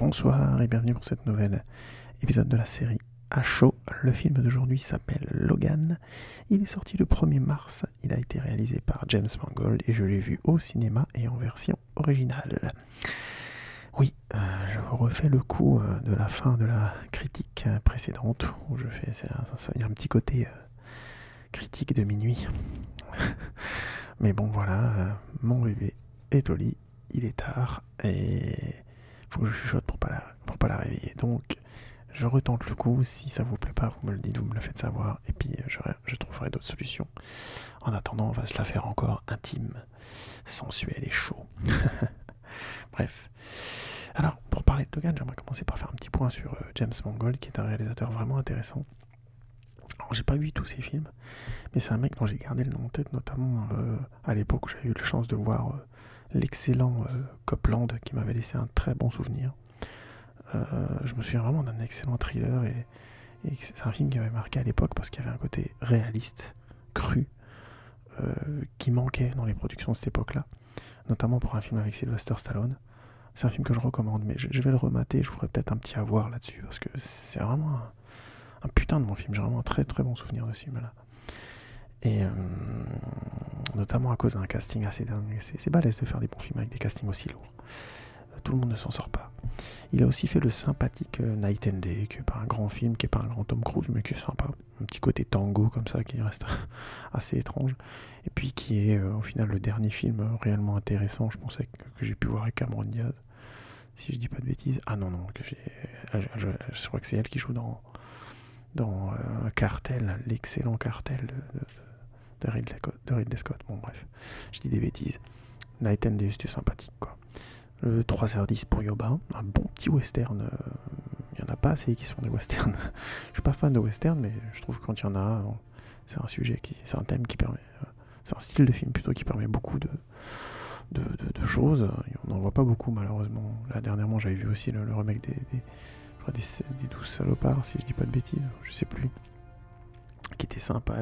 Bonsoir et bienvenue pour cette nouvelle épisode de la série à chaud. Le film d'aujourd'hui s'appelle Logan. Il est sorti le 1er mars. Il a été réalisé par James Mangold et je l'ai vu au cinéma et en version originale. Oui, je vous refais le coup de la fin de la critique précédente où je fais, il y a un petit côté critique de minuit. Mais bon voilà, mon bébé est au lit, il est tard et faut que je chuchote pour pas la réveiller. Donc je retente le coup, si ça vous plaît pas, vous me le dites, vous me le faites savoir et puis je trouverai d'autres solutions. En attendant, on va se la faire encore intime, sensuelle et chaud. Bref. Alors, pour parler de Logan, j'aimerais commencer par faire un petit point sur James Mangold, qui est un réalisateur vraiment intéressant. Alors, j'ai pas vu tous ses films, mais c'est un mec dont j'ai gardé le nom en tête, notamment à l'époque où j'avais eu la chance de voir l'excellent Copland, qui m'avait laissé un très bon souvenir. Je me souviens vraiment d'un excellent thriller, et c'est un film qui m'avait marqué à l'époque parce qu'il y avait un côté réaliste, cru, qui manquait dans les productions de cette époque-là, notamment pour un film avec Sylvester Stallone. C'est un film que je recommande, mais je vais le remater, je vous ferai peut-être un petit avoir là-dessus, parce que c'est vraiment un putain de bon film. J'ai vraiment un très très bon souvenir de ce film-là. Et notamment à cause d'un casting assez dingue. C'est balèze de faire des bons films avec des castings aussi lourds. Tout le monde ne s'en sort pas. Il a aussi fait le sympathique Night and Day, qui n'est pas un grand film, qui n'est pas un grand Tom Cruise, mais qui est sympa. Un petit côté tango comme ça, qui reste assez étrange. Et puis qui est au final le dernier film réellement intéressant, je pensais, que j'ai pu voir avec Cameron Diaz. Si je dis pas de bêtises. Ah non, je crois que c'est elle qui joue dans Cartel, l'excellent Cartel de Ridley Scott. Bon, bref, je dis des bêtises. Night and Day, c'était sympathique, quoi. Le 3h10 pour Yoba, un bon petit western. Il n'y en a pas assez qui sont des westerns. Je suis pas fan de western, mais je trouve que quand il y en a, c'est un thème qui permet. C'est un style de film plutôt qui permet beaucoup de choses. On n'en voit pas beaucoup, malheureusement. Là, dernièrement, j'avais vu aussi le remake des 12 salopards, si je dis pas de bêtises, je sais plus, qui était sympa,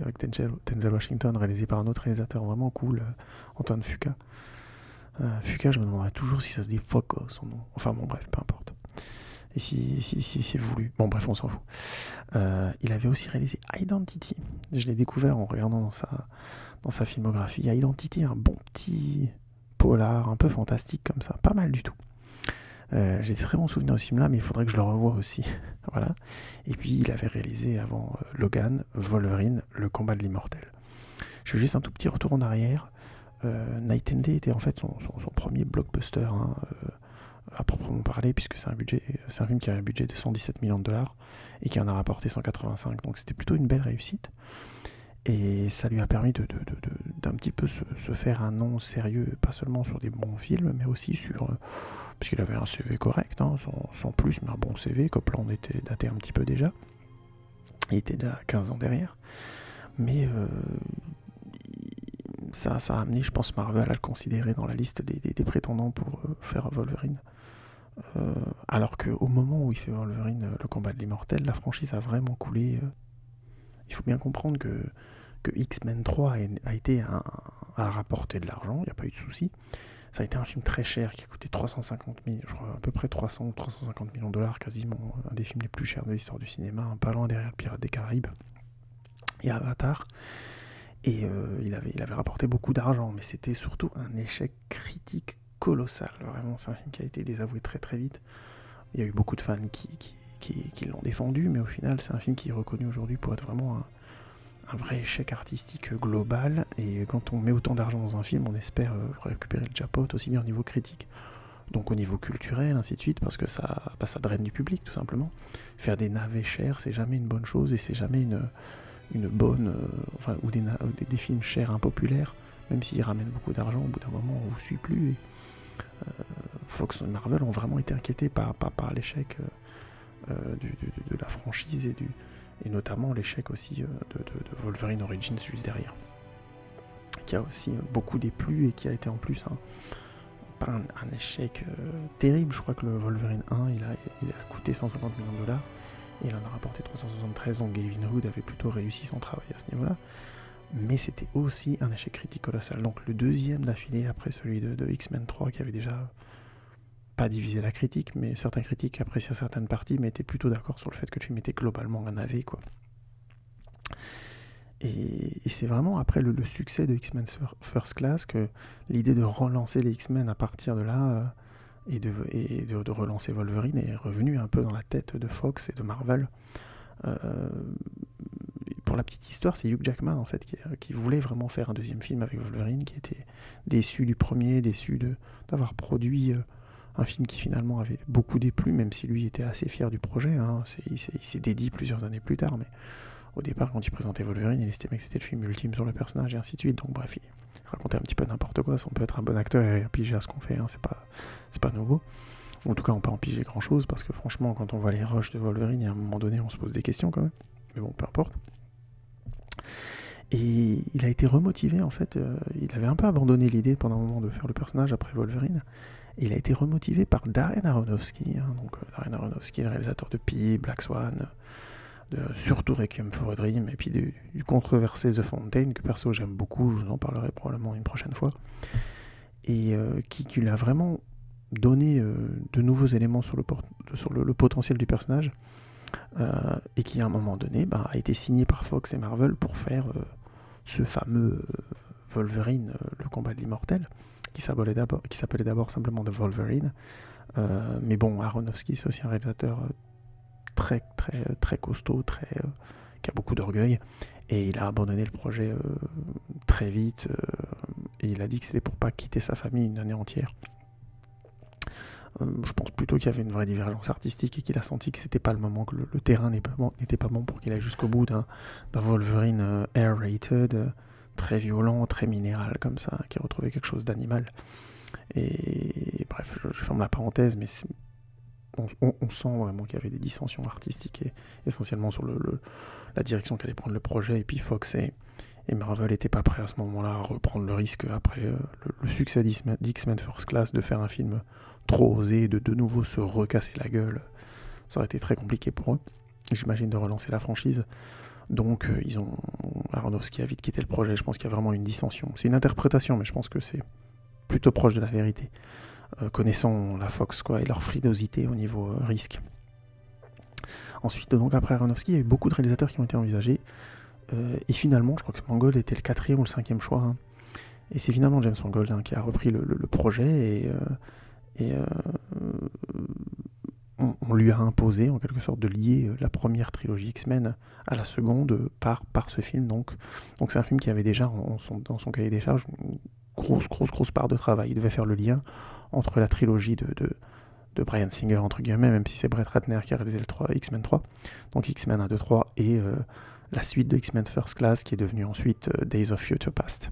avec Denzel Washington, réalisé par un autre réalisateur vraiment cool, Antoine Fuqua. Fuqua, je me demanderais toujours si ça se dit Fuqua, son nom. Enfin bon, bref, peu importe. Et si c'est voulu. Bon, bref, on s'en fout. Il avait aussi réalisé Identity. Je l'ai découvert en regardant dans sa filmographie. Identity, un bon petit polar, un peu fantastique comme ça, pas mal du tout. J'ai des très bons souvenirs de ce film-là, mais il faudrait que je le revoie aussi. Voilà. Et puis, il avait réalisé avant Logan, Wolverine, le combat de l'immortel. Je fais juste un tout petit retour en arrière. Night and Day était en fait son premier blockbuster, à proprement parler, puisque c'est un film qui avait un budget de 117 millions de dollars et qui en a rapporté 185. Donc c'était plutôt une belle réussite. Et ça lui a permis d'un petit peu se faire un nom sérieux, pas seulement sur des bons films, mais aussi sur... parce qu'il avait un CV correct, sans plus, mais un bon CV. Copland était daté un petit peu déjà. Il était déjà 15 ans derrière. Mais ça a amené, je pense, Marvel à le considérer dans la liste des prétendants pour faire Wolverine. Alors qu'au moment où il fait Wolverine, le combat de l'immortel, la franchise a vraiment coulé. Il faut bien comprendre que X-Men 3 a rapporté de l'argent, il n'y a pas eu de souci. Ça a été un film très cher qui a coûté 350 000, je crois à peu près 300 ou 350 millions de dollars, quasiment un des films les plus chers de l'histoire du cinéma, pas loin derrière le Pirate des Caraïbes et Avatar. Et il avait rapporté beaucoup d'argent, mais c'était surtout un échec critique colossal. Vraiment, c'est un film qui a été désavoué très très vite. Il y a eu beaucoup de fans qui l'ont défendu, mais au final, c'est un film qui est reconnu aujourd'hui pour être vraiment un vrai échec artistique global. Et quand on met autant d'argent dans un film, on espère récupérer le jackpot aussi bien au niveau critique, donc au niveau culturel, ainsi de suite, parce que ça draine du public, tout simplement. Faire des navets chers, c'est jamais une bonne chose, et c'est jamais une bonne... ou des films chers, impopulaires, même s'ils ramènent beaucoup d'argent, au bout d'un moment, on vous suit plus. Et, Fox et Marvel ont vraiment été inquiétés par l'échec de la franchise et notamment l'échec aussi de Wolverine Origins juste derrière, qui a aussi beaucoup déplu et qui a été en plus pas un échec terrible. Je crois que le Wolverine 1 il a coûté 150 millions de dollars et il en a rapporté 373, donc Gavin Hood avait plutôt réussi son travail à ce niveau-là. Mais c'était aussi un échec critique colossal. Donc le deuxième d'affilée après celui de X-Men 3 qui avait déjà pas divisé la critique, mais certains critiques appréciaient certaines parties, mais étaient plutôt d'accord sur le fait que le film était globalement un navet, quoi. Et c'est vraiment après le succès de X-Men First Class que l'idée de relancer les X-Men à partir de là et de relancer Wolverine est revenue un peu dans la tête de Fox et de Marvel. Pour la petite histoire, c'est Hugh Jackman en fait qui voulait vraiment faire un deuxième film avec Wolverine, qui était déçu du premier, déçu d'avoir produit un film qui finalement avait beaucoup déplu, même si lui était assez fier du projet. Hein. Il s'est dédié plusieurs années plus tard, mais au départ, quand il présentait Wolverine, il estimait que c'était le film ultime sur le personnage et ainsi de suite. Donc bref, il racontait un petit peu n'importe quoi. On peut être un bon acteur et piger à ce qu'on fait, hein. C'est pas nouveau. En tout cas, on peut en piger grand chose, parce que franchement, quand on voit les rushs de Wolverine, il y a un moment donné, on se pose des questions quand même. Mais bon, peu importe. Et il a été remotivé en fait. Il avait un peu abandonné l'idée pendant un moment de faire le personnage après Wolverine. Et il a été remotivé par Darren Aronofsky. Hein. Donc Darren Aronofsky, le réalisateur de Pi, Black Swan, surtout Requiem for a Dream, et puis du controversé The Fountain, que perso j'aime beaucoup, je vous en parlerai probablement une prochaine fois, et qui lui a vraiment donné de nouveaux éléments sur le potentiel du personnage, et qui à un moment donné a été signé par Fox et Marvel pour faire ce fameux Wolverine, le combat de l'immortel, qui s'appelait d'abord simplement The Wolverine. Mais bon, Aronofsky, c'est aussi un réalisateur très costaud, qui a beaucoup d'orgueil, et il a abandonné le projet très vite, et il a dit que c'était pour pas quitter sa famille une année entière. Je pense plutôt qu'il y avait une vraie divergence artistique et qu'il a senti que c'était pas le moment, que le terrain n'était pas bon pour qu'il aille jusqu'au bout d'un Wolverine air-rated, très violent, très minéral comme ça, qui retrouvait quelque chose d'animal. Et bref, je ferme la parenthèse, mais on sent vraiment qu'il y avait des dissensions artistiques, et essentiellement sur la direction qu'allait prendre le projet, et puis Fox et Marvel n'étaient pas prêts à ce moment-là à reprendre le risque, après le succès d'X-Men First Class, de faire un film trop osé, de nouveau se recasser la gueule. Ça aurait été très compliqué pour eux, j'imagine, de relancer la franchise. Donc Aronofsky a vite quitté le projet. Je pense qu'il y a vraiment une dissension. C'est une interprétation, mais je pense que c'est plutôt proche de la vérité, connaissant la Fox, quoi, et leur frilosité au niveau risque. Ensuite, donc après Aronofsky, il y a eu beaucoup de réalisateurs qui ont été envisagés, et finalement, je crois que Mangold était le 4e ou le 5e choix, hein. Et c'est finalement James Mangold, hein, qui a repris le projet, et on lui a imposé en quelque sorte de lier la première trilogie X-Men à la seconde par ce film. Donc c'est un film qui avait déjà dans son cahier des charges une grosse part de travail. Il devait faire le lien entre la trilogie de Bryan Singer, entre guillemets, même si c'est Brett Ratner qui a réalisé le X-Men 3, donc X-Men 1, 2, 3, et la suite de X-Men First Class, qui est devenue ensuite Days of Future Past.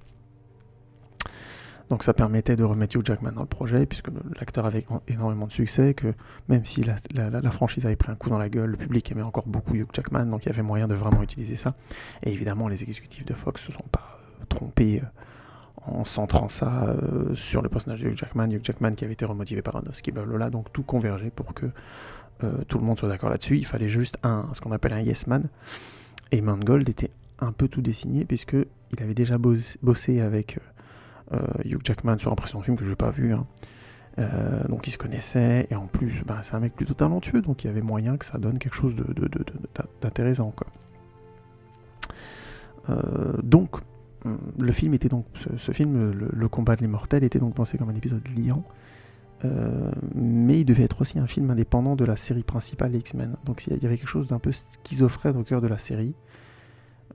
Donc ça permettait de remettre Hugh Jackman dans le projet, puisque l'acteur avait énormément de succès, que même si la franchise avait pris un coup dans la gueule, le public aimait encore beaucoup Hugh Jackman, donc il y avait moyen de vraiment utiliser ça. Et évidemment, les exécutifs de Fox se sont pas trompés en centrant ça sur le personnage de Hugh Jackman qui avait été remotivé par Aronofsky, blablabla, donc tout convergeait pour que tout le monde soit d'accord là-dessus. Il fallait juste ce qu'on appelle un yes man, et Mangold était un peu tout dessiné, puisqu'il avait déjà bossé avec Hugh Jackman sur un précédent film que je n'ai pas vu, hein. Donc ils se connaissaient, et en plus c'est un mec plutôt talentueux, donc il y avait moyen que ça donne quelque chose d'intéressant, quoi. Donc le film était donc ce film, le combat de l'immortel, était donc pensé comme un épisode liant, mais il devait être aussi un film indépendant de la série principale X-Men. Donc il y avait quelque chose d'un peu schizophrène au cœur de la série,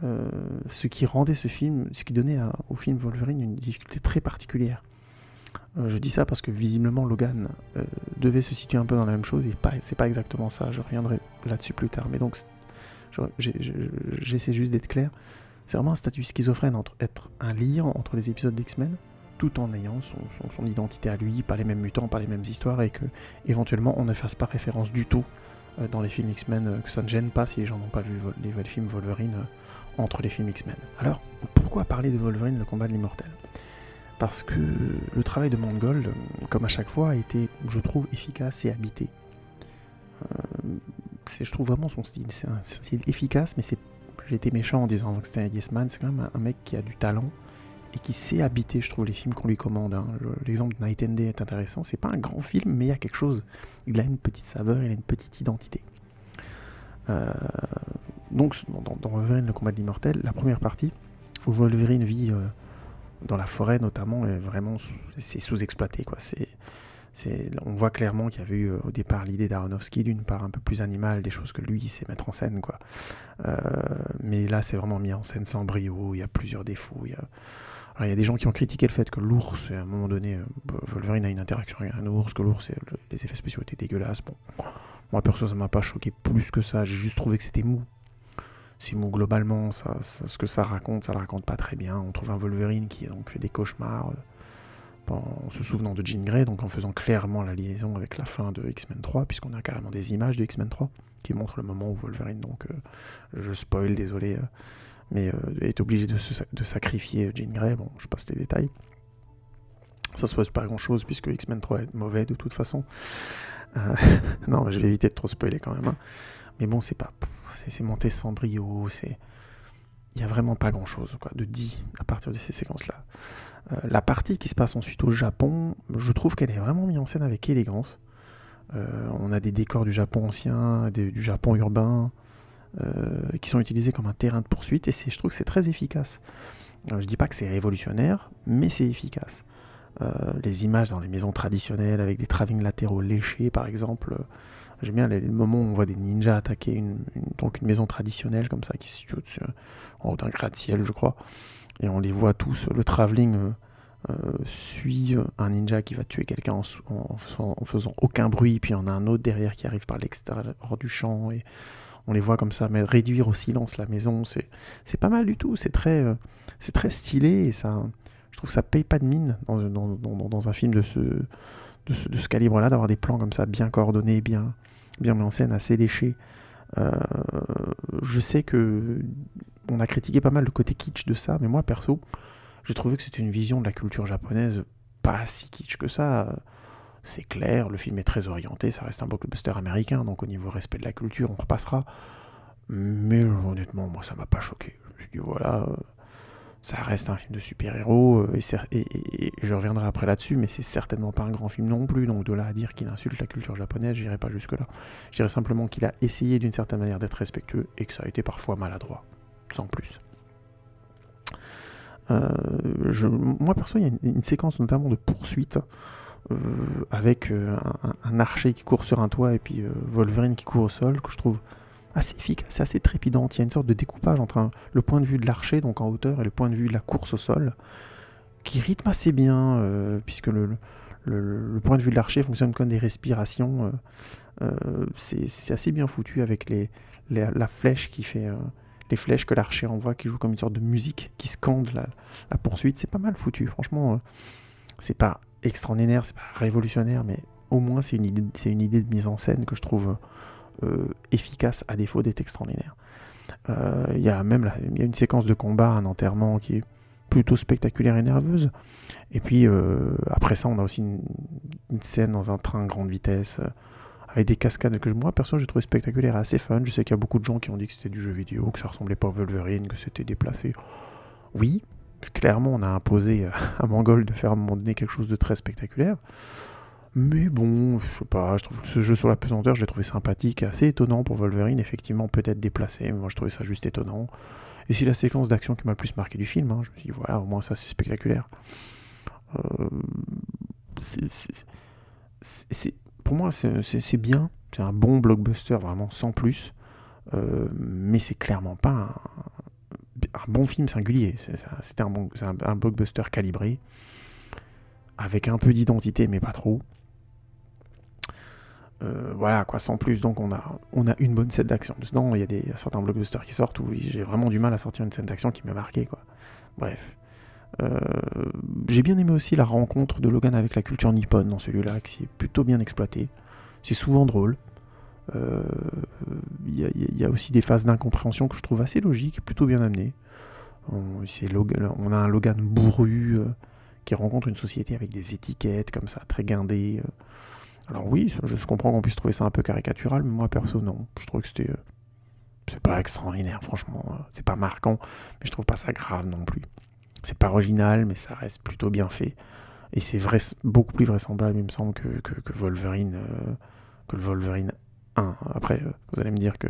ce qui rendait ce film, ce qui donnait au film Wolverine une difficulté très particulière. Je dis ça parce que visiblement Logan devait se situer un peu dans la même chose, et c'est pas exactement ça. Je reviendrai là-dessus plus tard, mais donc j'essaie juste d'être clair. C'est vraiment un statut schizophrène entre être un lien entre les épisodes d'X-Men, tout en ayant son identité à lui, pas les mêmes mutants, pas les mêmes histoires, et que éventuellement on ne fasse pas référence du tout dans les films X-Men, que ça ne gêne pas si les gens n'ont pas vu les films Wolverine entre les films X-Men. Alors, pourquoi parler de Wolverine, le combat de l'immortel ? Parce que le travail de Mangold, comme à chaque fois, a été, je trouve, efficace et habité. Je trouve vraiment son style. C'est un style efficace, mais j'ai été méchant en disant que c'était un yes man. C'est quand même un mec qui a du talent et qui sait habiter, je trouve, les films qu'on lui commande. Hein. L'exemple de Night and Day est intéressant. C'est pas un grand film, mais il y a quelque chose. Il a une petite saveur, il a une petite identité. Donc, dans Wolverine, le combat de l'immortel, la première partie, où Wolverine vit dans la forêt notamment, vraiment, c'est sous-exploité, quoi. On voit clairement qu'il y avait eu au départ l'idée d'Aronofsky d'une part un peu plus animale, des choses que lui il sait mettre en scène, quoi. Mais là c'est vraiment mis en scène sans brio, il y a plusieurs défauts. Alors, il y a des gens qui ont critiqué le fait que l'ours, à un moment donné, Wolverine a une interaction avec un ours, que l'ours, les effets spéciaux étaient dégueulasses. Bon, moi perso ça m'a pas choqué plus que ça, j'ai juste trouvé que c'était mou. C'est mou globalement, ce que ça le raconte pas très bien. On trouve un Wolverine qui donc fait des cauchemars en se souvenant de Jean Grey, donc en faisant clairement la liaison avec la fin de X-Men 3, puisqu'on a carrément des images de X-Men 3 qui montrent le moment où Wolverine, donc je spoil, désolé, mais est obligé de sacrifier Jean Grey. Bon, je passe les détails. Ça se passe pas grand chose puisque X-Men 3 est mauvais de toute façon. Non, mais je vais éviter de trop spoiler quand même. Hein. Mais bon, c'est monté sans brio, il n'y a vraiment pas grand chose quoi, de dit à partir de ces séquences-là. La partie qui se passe ensuite au Japon, je trouve qu'elle est vraiment mise en scène avec élégance. On a des décors du Japon ancien, du Japon urbain, qui sont utilisés comme un terrain de poursuite, et je trouve que c'est très efficace. Je dis pas que c'est révolutionnaire, mais c'est efficace. Les images dans les maisons traditionnelles, avec des travings latéraux léchés par exemple, j'aime bien le moment où on voit des ninjas attaquer une maison traditionnelle comme ça, qui se situe en haut d'un gratte-ciel je crois, et on les voit tous, le travelling suit un ninja qui va tuer quelqu'un en faisant aucun bruit, puis il y en a un autre derrière qui arrive par l'extérieur du champ, et on les voit comme ça, mais réduire au silence la maison, c'est pas mal du tout, c'est très stylé, et ça, je trouve que ça paye pas de mine dans un film de ce calibre-là, d'avoir des plans comme ça, bien coordonnés, bien mis en scène, assez léchés. Je sais que on a critiqué pas mal le côté kitsch de ça, mais moi perso, j'ai trouvé que c'était une vision de la culture japonaise pas si kitsch que ça. C'est clair, le film est très orienté, ça reste un blockbuster américain, donc au niveau respect de la culture, on repassera. Mais honnêtement, moi ça m'a pas choqué. Je me suis dit voilà, ça reste un film de super-héros, et je reviendrai après là-dessus, mais c'est certainement pas un grand film non plus, donc de là à dire qu'il insulte la culture japonaise, j'irai pas jusque-là. Je dirais simplement qu'il a essayé d'une certaine manière d'être respectueux, et que ça a été parfois maladroit, sans plus. Moi perso, il y a une séquence notamment de poursuite, avec un archer qui court sur un toit, et puis Wolverine qui court au sol, que je trouve assez efficace, assez trépidante. Il y a une sorte de découpage entre le point de vue de l'archer, donc en hauteur, et le point de vue de la course au sol, qui rythme assez bien, puisque le point de vue de l'archer fonctionne comme des respirations. C'est assez bien foutu avec la flèche qui fait... les flèches que l'archer envoie, qui jouent comme une sorte de musique, qui scande la poursuite. C'est pas mal foutu, franchement. C'est pas extraordinaire, c'est pas révolutionnaire, mais au moins c'est une idée de mise en scène que je trouve... efficace à défaut d'être extraordinaire. Il y a une séquence de combat, un enterrement qui est plutôt spectaculaire et nerveuse. Et puis après ça, on a aussi une scène dans un train à grande vitesse avec des cascades que moi perso j'ai trouvé spectaculaire et assez fun. Je sais qu'il y a beaucoup de gens qui ont dit que c'était du jeu vidéo, que ça ressemblait pas à Wolverine, que c'était déplacé. Oui, clairement on a imposé à Mangold de faire à un moment donné quelque chose de très spectaculaire. Mais bon, je sais pas, je trouve que ce jeu sur la pesanteur, je l'ai trouvé sympathique, assez étonnant pour Wolverine, effectivement peut-être déplacé, mais moi je trouvais ça juste étonnant. Et c'est la séquence d'action qui m'a le plus marqué du film, hein. Je me suis dit voilà, au moins ça c'est spectaculaire. Pour moi c'est bien, c'est un bon blockbuster vraiment sans plus, mais c'est clairement pas un bon film singulier, c'est un blockbuster calibré, avec un peu d'identité mais pas trop. Voilà quoi, sans plus. Donc on a une bonne scène d'action. Dedans, il y a certains blockbusters qui sortent où j'ai vraiment du mal à sortir une scène d'action qui m'a marqué quoi. Bref. J'ai bien aimé aussi la rencontre de Logan avec la culture nippone dans celui-là, qui est plutôt bien exploité. C'est souvent drôle. Il y a aussi des phases d'incompréhension que je trouve assez logiques, plutôt bien amenées. On a un Logan bourru qui rencontre une société avec des étiquettes comme ça, très guindées. Alors oui, je comprends qu'on puisse trouver ça un peu caricatural, mais moi perso non. Je trouve que c'est pas extraordinaire, franchement. C'est pas marquant, mais je trouve pas ça grave non plus. C'est pas original, mais ça reste plutôt bien fait. Et c'est beaucoup plus vraisemblable, il me semble, que Wolverine, que le Wolverine 1. Après, vous allez me dire que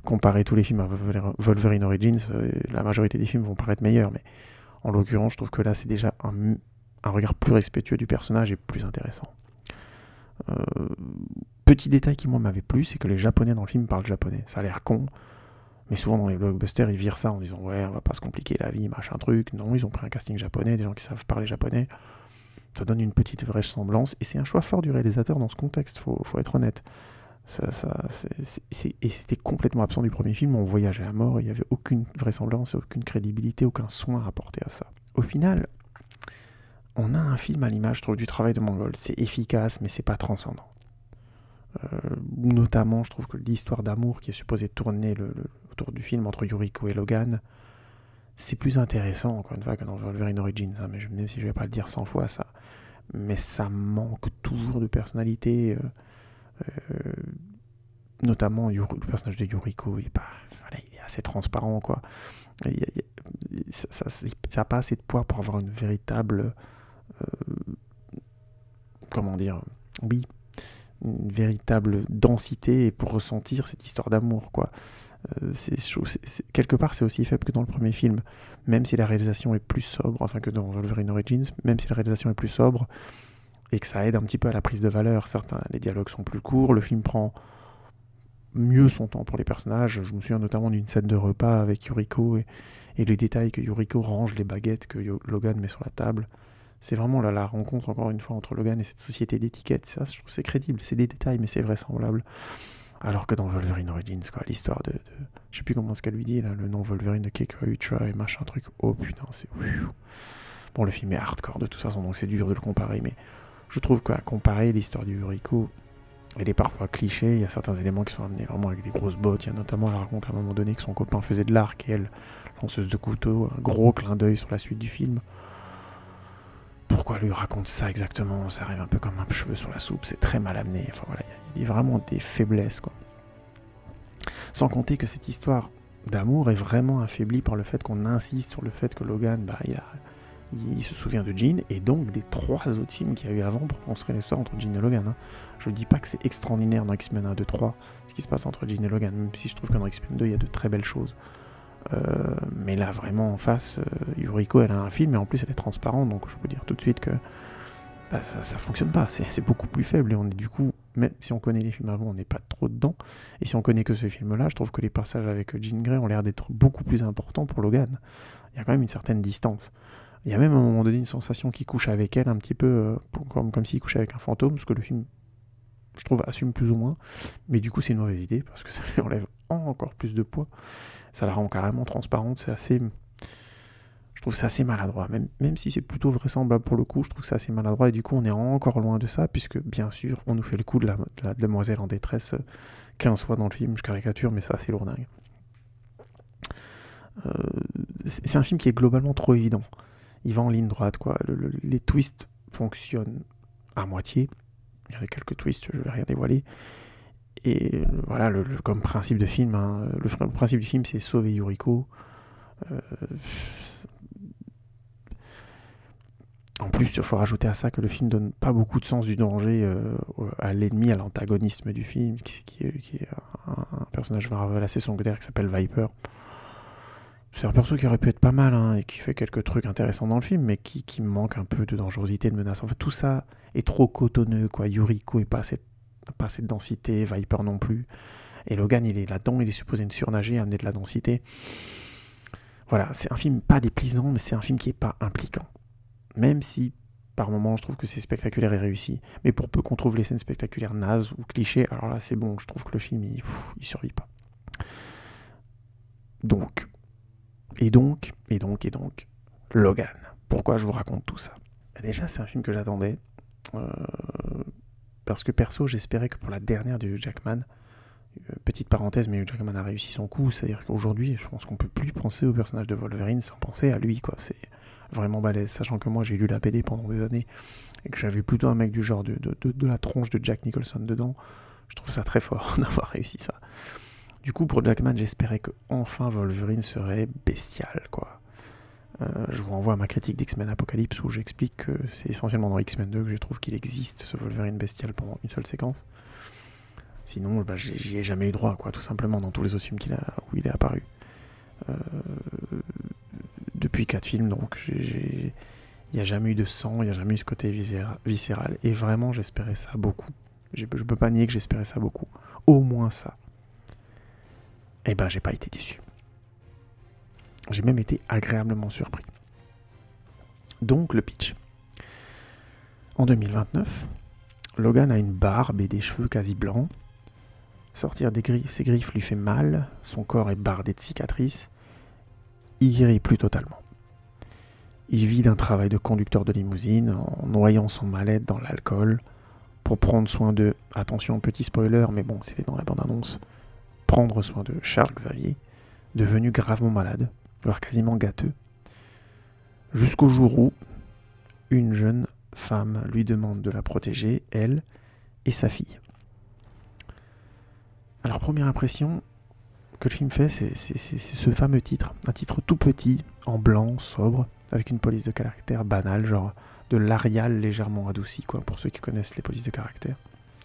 comparer tous les films à Wolverine Origins, la majorité des films vont paraître meilleurs, mais en l'occurrence, je trouve que là, c'est déjà un regard plus respectueux du personnage et plus intéressant. Petit détail qui, moi, m'avait plu, c'est que les Japonais dans le film parlent japonais. Ça a l'air con, mais souvent dans les blockbusters, ils virent ça en disant « Ouais, on va pas se compliquer la vie, machin truc ». Non, ils ont pris un casting japonais, des gens qui savent parler japonais. Ça donne une petite vraisemblance, et c'est un choix fort du réalisateur dans ce contexte, faut être honnête. Et c'était complètement absent du premier film, on voyageait à mort, il n'y avait aucune vraisemblance, aucune crédibilité, aucun soin à apporter à ça. Au final, on a un film à l'image, je trouve, du travail de Mangold. C'est efficace, mais c'est pas transcendant. Notamment, je trouve que l'histoire d'amour qui est supposée tourner autour du film entre Yuriko et Logan, c'est plus intéressant, encore une fois, que dans Wolverine Origins, hein, mais même si je vais pas le dire 100 fois, ça. Mais ça manque toujours de personnalité. Notamment le personnage de Yuriko, il est assez transparent, quoi. Ça n'a pas assez de poids pour avoir une véritable... comment dire, oui, une véritable densité pour ressentir cette histoire d'amour, quoi. Quelque part, c'est aussi faible que dans le premier film, même si la réalisation est plus sobre, enfin que dans Wolverine Origins, même si la réalisation est plus sobre, et que ça aide un petit peu à la prise de valeur. Les dialogues sont plus courts, le film prend mieux son temps pour les personnages. Je me souviens notamment d'une scène de repas avec Yuriko et les détails que Yuriko range les baguettes que Logan met sur la table. C'est vraiment la rencontre, encore une fois, entre Logan et cette société d'étiquettes. Ça, je trouve que c'est crédible. C'est des détails, mais c'est vraisemblable. Alors que dans Wolverine Origins, quoi, l'histoire de je sais plus comment ce qu'elle lui dit, là, le nom Wolverine de Kekuucha et machin truc. Oh putain, c'est... Bon, le film est hardcore de toute façon, donc c'est dur de le comparer, mais je trouve qu'à comparer l'histoire du Yuriko, elle est parfois cliché. Il y a certains éléments qui sont amenés vraiment avec des grosses bottes. Il y a notamment, elle raconte à un moment donné que son copain faisait de l'arc et elle, lanceuse de couteau. Un gros clin d'œil sur la suite du film. Pourquoi elle lui raconte ça exactement? Ça arrive un peu comme un cheveu sur la soupe. C'est très mal amené. Enfin voilà, il y a vraiment des faiblesses, quoi. Sans compter que cette histoire d'amour est vraiment affaiblie par le fait qu'on insiste sur le fait que Logan, il se souvient de Jean, et donc des 3 autres films qu'il y a eu avant pour construire l'histoire entre Jean et Logan. Hein. Je ne dis pas que c'est extraordinaire dans X-Men 1, 2, 3, ce qui se passe entre Jean et Logan, même si je trouve que dans X-Men 2, il y a de très belles choses. Mais là, vraiment, en face, Yuriko, elle a un film, et en plus, elle est transparente, donc je peux dire tout de suite que ça fonctionne pas, c'est beaucoup plus faible, et on est du coup, même si on connaît les films avant, on n'est pas trop dedans, et si on connaît que ce film-là, je trouve que les passages avec Jean Grey ont l'air d'être beaucoup plus importants pour Logan. Il y a quand même une certaine distance. Il y a même à un moment donné une sensation qu'il couche avec elle un petit peu comme s'il couchait avec un fantôme, ce que le film, je trouve, assume plus ou moins. Mais du coup, c'est une mauvaise idée parce que ça lui enlève encore plus de poids. Ça la rend carrément transparente. Je trouve que c'est assez maladroit. Même si c'est plutôt vraisemblable pour le coup, je trouve que c'est assez maladroit. Et du coup, on est encore loin de ça, puisque bien sûr, on nous fait le coup de la demoiselle en détresse 15 fois dans le film. Je caricature, mais ça, c'est lourdingue. C'est un film qui est globalement trop évident. Il va en ligne droite, quoi. Les twists fonctionnent à moitié. Il y a quelques twists, je vais rien dévoiler. Et voilà, comme principe de film, hein, le principe du film, c'est sauver Yuriko. En plus, il faut rajouter à ça que le film donne pas beaucoup de sens du danger à l'ennemi, à l'antagonisme du film, qui est un personnage assez secondaire qui s'appelle Viper. C'est un perso qui aurait pu être pas mal, hein, et qui fait quelques trucs intéressants dans le film, mais qui manque un peu de dangerosité, de menace. En fait, tout ça est trop cotonneux, quoi. Yuriko n'a pas assez de densité, Viper non plus. Et Logan, il est là-dedans, il est supposé surnager, amener de la densité. Voilà, c'est un film pas déplaisant, mais c'est un film qui est pas impliquant. Même si, par moments, je trouve que c'est spectaculaire et réussi. Mais pour peu qu'on trouve les scènes spectaculaires nazes ou clichés, alors là, c'est bon, je trouve que le film, il survit pas. Donc, Logan. Pourquoi je vous raconte tout ça? Déjà, c'est un film que j'attendais. Parce que perso, j'espérais que pour la dernière de Hugh Jackman, petite parenthèse, mais Hugh Jackman a réussi son coup, c'est-à-dire qu'aujourd'hui, je pense qu'on peut plus penser au personnage de Wolverine sans penser à lui, quoi. C'est vraiment balèze, sachant que moi, j'ai lu la BD pendant des années, et que j'avais plutôt un mec du genre de la tronche de Jack Nicholson dedans. Je trouve ça très fort d'avoir réussi ça. Du coup, pour Jackman, j'espérais que enfin Wolverine serait bestial, quoi. Je vous renvoie à ma critique d'X-Men Apocalypse où j'explique que c'est essentiellement dans X-Men 2 que je trouve qu'il existe ce Wolverine bestial pendant une seule séquence. Sinon, j'y ai jamais eu droit, quoi, tout simplement, dans tous les autres films où il est apparu. Depuis 4 films, donc, il n'y a jamais eu de sang, il n'y a jamais eu ce côté viscéral. Et vraiment, j'espérais ça beaucoup. Je peux pas nier que j'espérais ça beaucoup. Au moins ça. Et ben, j'ai pas été déçu. J'ai même été agréablement surpris. Donc, le pitch. En 2029, Logan a une barbe et des cheveux quasi blancs. Sortir ses griffes lui fait mal, son corps est bardé de cicatrices. Il guérit plus totalement. Il vit d'un travail de conducteur de limousine en noyant son mal-être dans l'alcool pour prendre soin de, attention petit spoiler, mais bon c'était dans la bande-annonce, prendre soin de Charles Xavier, devenu gravement malade, voire quasiment gâteux, jusqu'au jour où une jeune femme lui demande de la protéger, elle et sa fille. Alors première impression que le film fait, c'est ce fameux titre, un titre tout petit, en blanc, sobre, avec une police de caractère banale, genre de l'Arial légèrement adouci, quoi, pour ceux qui connaissent les polices de caractère.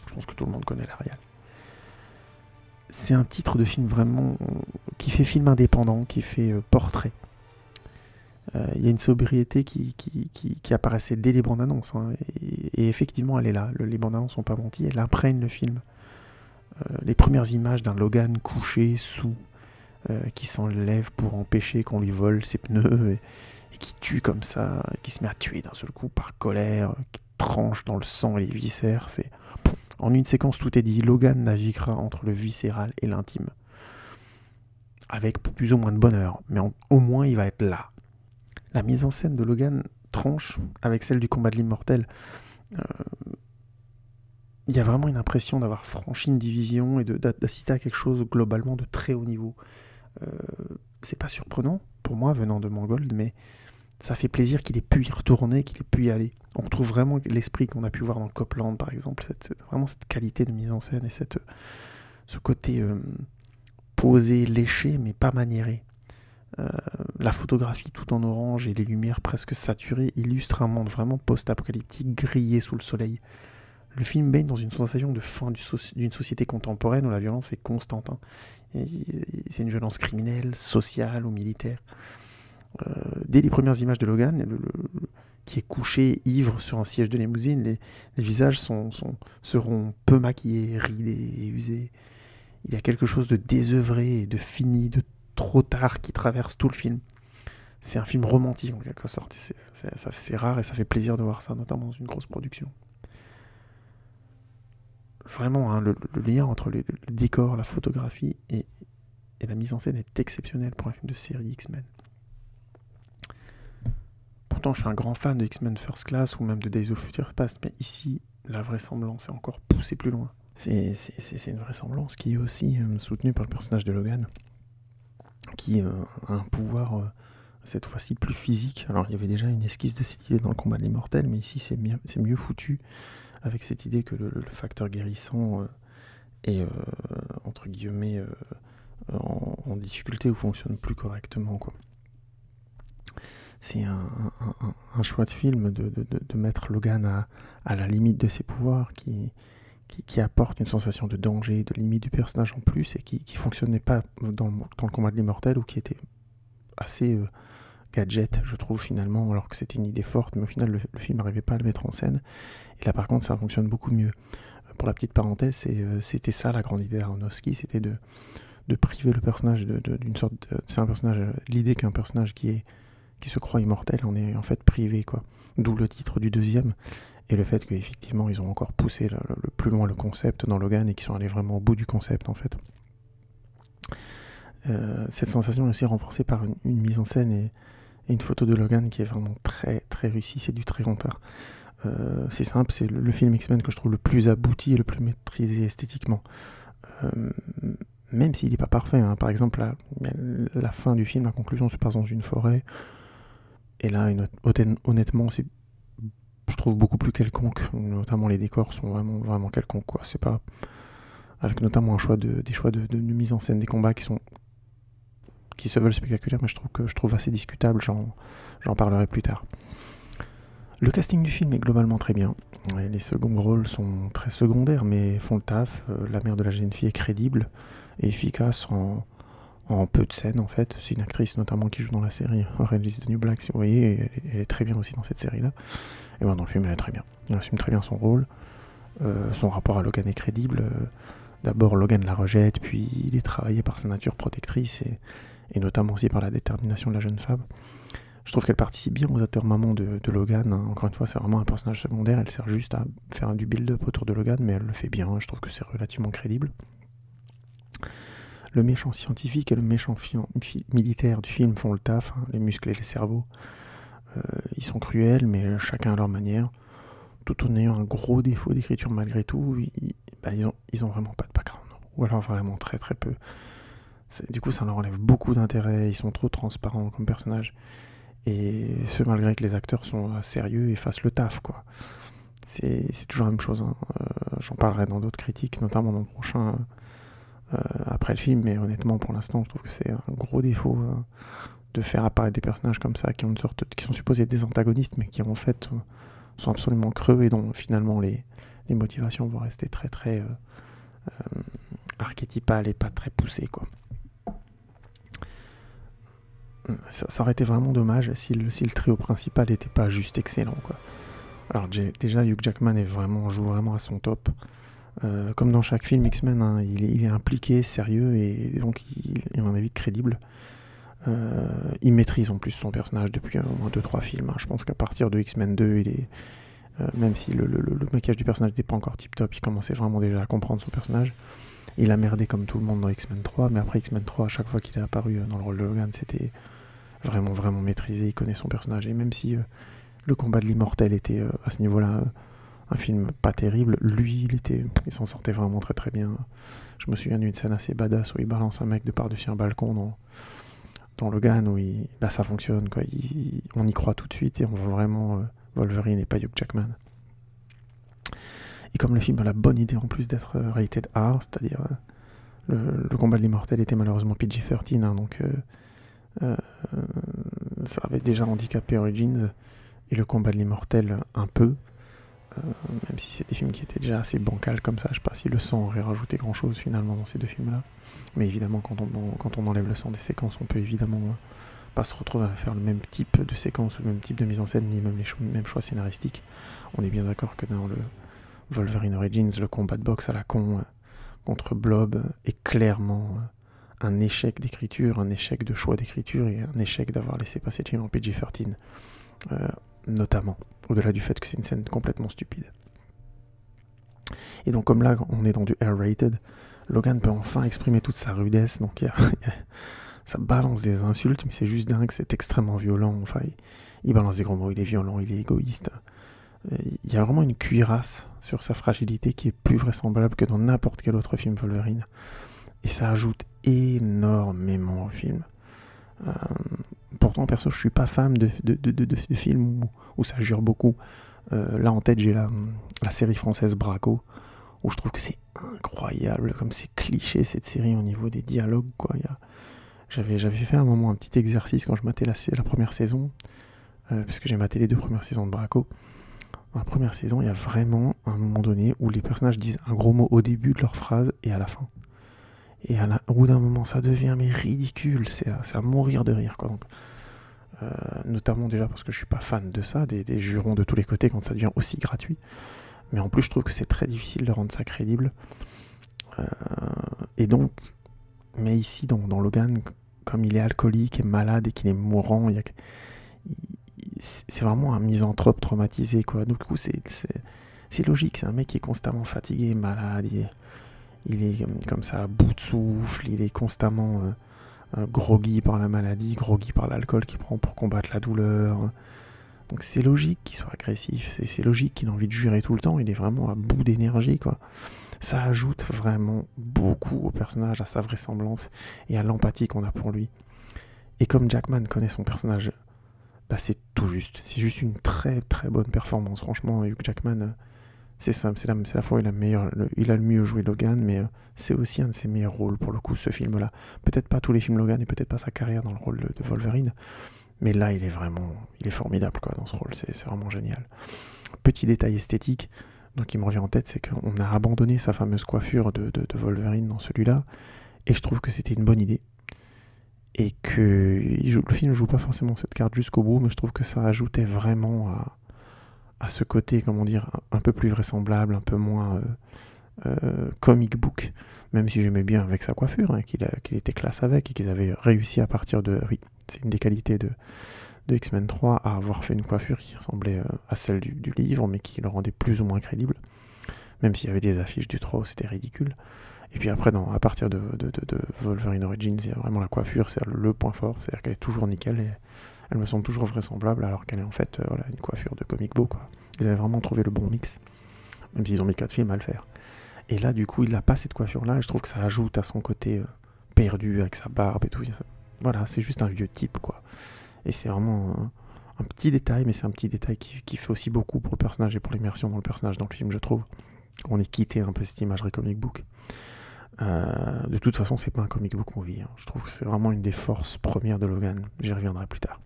Je pense que tout le monde connaît l'Arial. C'est un titre de film vraiment qui fait film indépendant, qui fait portrait. Il y a une sobriété qui apparaissait dès les bandes annonces, hein, et effectivement elle est là, les bandes annonces n'ont pas menti, elle imprègne le film. Les premières images d'un Logan couché, sous, qui s'enlève pour empêcher qu'on lui vole ses pneus, et qui tue comme ça, qui se met à tuer d'un seul coup par colère, qui tranche dans le sang et les viscères. En une séquence, tout est dit. Logan naviguera entre le viscéral et l'intime. Avec plus ou moins de bonheur, mais au moins il va être là. La mise en scène de Logan tranche avec celle du combat de l'immortel. Il y a vraiment une impression d'avoir franchi une division et d'assister à quelque chose globalement de très haut niveau. C'est pas surprenant pour moi venant de Mangold, mais ça fait plaisir qu'il ait pu y retourner, qu'il ait pu y aller. On retrouve vraiment l'esprit qu'on a pu voir dans Copland par exemple, vraiment cette qualité de mise en scène et ce côté posé, léché mais pas maniéré. La photographie tout en orange et les lumières presque saturées illustrent un monde vraiment post-apocalyptique grillé sous le soleil. Le film baigne dans une sensation de fin d'une société contemporaine où la violence est constante. Hein. C'est une violence criminelle, sociale ou militaire. Dès les premières images de Logan, qui est couché ivre sur un siège de limousine, les visages seront peu maquillés, ridés et usés. Il y a quelque chose de désœuvré, de fini, de trop tard qui traverse tout le film. C'est un film romantique en quelque sorte. C'est rare et ça fait plaisir de voir ça, notamment dans une grosse production. Vraiment, hein, le lien entre le décor, la photographie et la mise en scène est exceptionnel pour un film de série X-Men. Pourtant, je suis un grand fan de X-Men First Class ou même de Days of Future Past, mais ici, la vraisemblance est encore poussée plus loin. C'est une vraisemblance qui est aussi soutenue par le personnage de Logan, qui a un pouvoir cette fois-ci plus physique. Alors, il y avait déjà une esquisse de cette idée dans le combat de l'immortel, mais ici, c'est mieux foutu, avec cette idée que le facteur guérissant est, entre guillemets, en difficulté ou fonctionne plus correctement, quoi. C'est un choix de film de mettre Logan à la limite de ses pouvoirs qui apporte une sensation de danger, de limite du personnage en plus et qui fonctionnait pas dans le combat de l'immortel ou qui était assez gadget, je trouve, finalement, alors que c'était une idée forte, mais au final le film n'arrivait pas à le mettre en scène. Et là par contre ça fonctionne beaucoup mieux. Pour la petite parenthèse, c'était ça la grande idée d'Aronofsky, c'était de priver le personnage d'une sorte c'est un personnage, l'idée qu'un personnage qui se croit immortel en est en fait privé, quoi. D'où le titre du deuxième et le fait qu'effectivement ils ont encore poussé le plus loin le concept dans Logan et qu'ils sont allés vraiment au bout du concept en fait. Cette sensation est aussi renforcée par une mise en scène et une photo de Logan qui est vraiment très très réussie, c'est du très grand art. C'est simple, c'est le film X-Men que je trouve le plus abouti et le plus maîtrisé esthétiquement. Même s'il n'est pas parfait, hein. Par exemple, la fin du film, la conclusion se passe dans une forêt. Et là, honnêtement, je trouve beaucoup plus quelconque. Notamment, les décors sont vraiment, vraiment quelconques, quoi. C'est pas... Avec notamment des choix de mise en scène des combats qui sont qui se veulent spectaculaires, mais je trouve assez discutable, j'en parlerai plus tard. Le casting du film est globalement très bien. Les seconds rôles sont très secondaires, mais font le taf. La mère de la jeune fille est crédible et efficace en peu de scènes, en fait. C'est une actrice notamment qui joue dans la série Orange is the New Black, si vous voyez, et elle est très bien aussi dans cette série-là. Et dans le film, elle est très bien. Elle assume très bien son rôle. Son rapport à Logan est crédible. D'abord, Logan la rejette, puis il est travaillé par sa nature protectrice et notamment aussi par la détermination de la jeune femme. Je trouve qu'elle participe bien aux atermoiements de Logan. Encore une fois, c'est vraiment un personnage secondaire. Elle sert juste à faire du build-up autour de Logan, mais elle le fait bien. Je trouve que c'est relativement crédible. Le méchant scientifique et le méchant militaire du film font le taf. Les muscles et les cerveaux, ils sont cruels, mais chacun à leur manière. Tout en ayant un gros défaut d'écriture malgré tout, ils ont vraiment pas de background. Ou alors vraiment très très peu. Du coup, ça leur enlève beaucoup d'intérêt. Ils sont trop transparents comme personnages. Et ce malgré que les acteurs sont sérieux et fassent le taf, quoi. C'est toujours la même chose. J'en parlerai dans d'autres critiques, notamment dans le prochain après le film, mais honnêtement pour l'instant je trouve que c'est un gros défaut de faire apparaître des personnages comme ça qui sont supposés être des antagonistes, mais qui en fait sont absolument creux et dont finalement les motivations vont rester très très archétypales et pas très poussées, quoi. Ça aurait été vraiment dommage si le trio principal n'était pas juste excellent, quoi. Alors déjà Hugh Jackman joue vraiment à son top. Comme dans chaque film X-Men, hein, il est impliqué, sérieux et donc il en est vite crédible. Il maîtrise en plus son personnage depuis au moins 2-3 films. Hein. Je pense qu'à partir de X-Men 2, même si le maquillage du personnage n'était pas encore tip-top, il commençait vraiment déjà à comprendre son personnage. Il a merdé comme tout le monde dans X-Men 3, mais après X-Men 3, à chaque fois qu'il est apparu dans le rôle de Logan, c'était vraiment vraiment maîtrisé. Il connaît son personnage, et même si le combat de l'immortel était à ce niveau-là un film pas terrible, lui il s'en sortait vraiment très très bien. Je me souviens d'une scène assez badass où il balance un mec de par-dessus un balcon dans Logan, où ça fonctionne, quoi. On y croit tout de suite et on voit vraiment Wolverine et pas Hugh Jackman. Et comme le film a la bonne idée en plus d'être rated R, c'est-à-dire le combat de l'immortel était malheureusement PG-13, hein, donc ça avait déjà handicapé Origins et le combat de l'immortel un peu. Même si c'est des films qui étaient déjà assez bancals comme ça, je sais pas si le sang aurait rajouté grand chose finalement dans ces deux films là, mais évidemment quand on enlève le sang des séquences, on peut évidemment pas se retrouver à faire le même type de séquence ou le même type de mise en scène, ni même les mêmes choix scénaristiques. On est bien d'accord que dans le Wolverine Origins, le combat de boxe à la con contre Blob est clairement un échec d'écriture, un échec de choix d'écriture et un échec d'avoir laissé passer le film en PG-13, notamment, au-delà du fait que c'est une scène complètement stupide. Et donc comme là on est dans du R-rated, Logan peut enfin exprimer toute sa rudesse, donc ça balance des insultes, mais c'est juste dingue, c'est extrêmement violent, enfin il balance des gros mots, il est violent, il est égoïste. Il y a vraiment une cuirasse sur sa fragilité qui est plus vraisemblable que dans n'importe quel autre film Wolverine. Et ça ajoute énormément au film. Pourtant, perso, je suis pas fan de films où ça jure beaucoup. Là, en tête, j'ai la série française Braco, où je trouve que c'est incroyable, comme c'est cliché cette série au niveau des dialogues, quoi. J'avais fait à un moment un petit exercice quand je matais la première saison, parce que j'ai maté les 2 premières saisons de Braco. Dans la première saison, il y a vraiment un moment donné où les personnages disent un gros mot au début de leur phrase et à la fin. Et au bout d'un moment, ça devient ridicule, c'est à mourir de rire, quoi. Donc, notamment déjà parce que je suis pas fan de ça, des jurons de tous les côtés quand ça devient aussi gratuit. Mais en plus, je trouve que c'est très difficile de rendre ça crédible. Et donc, mais ici, dans Logan, comme il est alcoolique et malade et qu'il est mourant, c'est vraiment un misanthrope traumatisé, quoi. Du coup, c'est logique, c'est un mec qui est constamment fatigué, malade, il est comme ça à bout de souffle, il est constamment groggy par la maladie, groggy par l'alcool qu'il prend pour combattre la douleur. Donc c'est logique qu'il soit agressif, c'est logique qu'il a envie de jurer tout le temps, il est vraiment à bout d'énergie, quoi. Ça ajoute vraiment beaucoup au personnage, à sa vraisemblance et à l'empathie qu'on a pour lui. Et comme Jackman connaît son personnage, c'est tout juste. C'est juste une très très bonne performance. Franchement, Hugh Jackman, C'est ça, c'est la fois où il a le mieux joué Logan, mais c'est aussi un de ses meilleurs rôles pour le coup, ce film-là. Peut-être pas tous les films Logan et peut-être pas sa carrière dans le rôle de Wolverine, mais là il est formidable quoi, dans ce rôle, c'est vraiment génial. Petit détail esthétique, donc qui me revient en tête, c'est qu'on a abandonné sa fameuse coiffure de Wolverine dans celui-là, et je trouve que c'était une bonne idée. Et que le film ne joue pas forcément cette carte jusqu'au bout, mais je trouve que ça ajoutait vraiment à ce côté, comment dire, un peu plus vraisemblable, un peu moins comic book, même si j'aimais bien avec sa coiffure, hein, qu'il était classe avec, et qu'ils avaient réussi à partir de... Oui, c'est une des qualités de X-Men 3, à avoir fait une coiffure qui ressemblait à celle du livre, mais qui le rendait plus ou moins crédible, même s'il y avait des affiches du 3 où c'était ridicule. Et puis après, à partir de Wolverine Origins, il y a vraiment la coiffure, c'est le point fort, c'est-à-dire qu'elle est toujours nickel, et elle me semble toujours vraisemblable, alors qu'elle est en fait une coiffure de comic book, quoi. Ils avaient vraiment trouvé le bon mix, même s'ils ont mis 4 films à le faire. Et là, du coup, il n'a pas cette coiffure-là, et je trouve que ça ajoute à son côté perdu, avec sa barbe et tout. Voilà, c'est juste un vieux type, quoi. Et c'est vraiment un petit détail, mais c'est un petit détail qui fait aussi beaucoup pour le personnage et pour l'immersion dans le personnage dans le film, je trouve. On est quitté un peu cette imagerie comic book. De toute façon, c'est pas un comic book movie, hein. Je trouve que c'est vraiment une des forces premières de Logan. J'y reviendrai plus tard.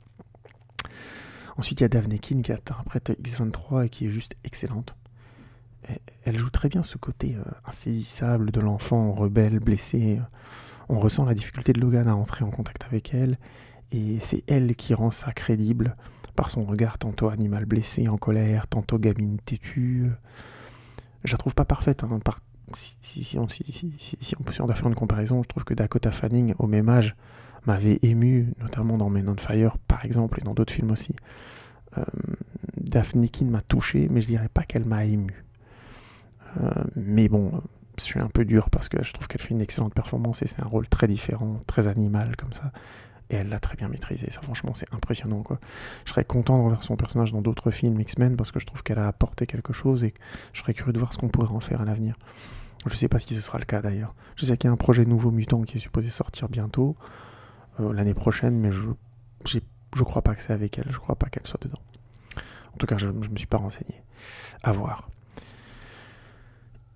Ensuite, il y a Daphne Keane qui interprète X-23 et qui est juste excellente. Elle joue très bien ce côté insaisissable de l'enfant rebelle, blessé. On ressent la difficulté de Logan à entrer en contact avec elle, et c'est elle qui rend ça crédible par son regard tantôt animal blessé, en colère, tantôt gamine têtue. Je la trouve pas parfaite, hein. Si on doit faire une comparaison, je trouve que Dakota Fanning, au même âge, m'avait ému, notamment dans Men on Fire, par exemple, et dans d'autres films aussi. Daphne Keane m'a touché, mais je dirais pas qu'elle m'a ému. Mais bon, je suis un peu dur parce que je trouve qu'elle fait une excellente performance et c'est un rôle très différent, très animal comme ça. Et elle l'a très bien maîtrisé, ça franchement c'est impressionnant quoi. Je serais content de revoir son personnage dans d'autres films X-Men parce que je trouve qu'elle a apporté quelque chose et je serais curieux de voir ce qu'on pourrait en faire à l'avenir. Je sais pas si ce sera le cas d'ailleurs. Je sais qu'il y a un projet Nouveau Mutant qui est supposé sortir bientôt, l'année prochaine, mais je crois pas que c'est avec elle, je crois pas qu'elle soit dedans. En tout cas, je me suis pas renseigné. À voir.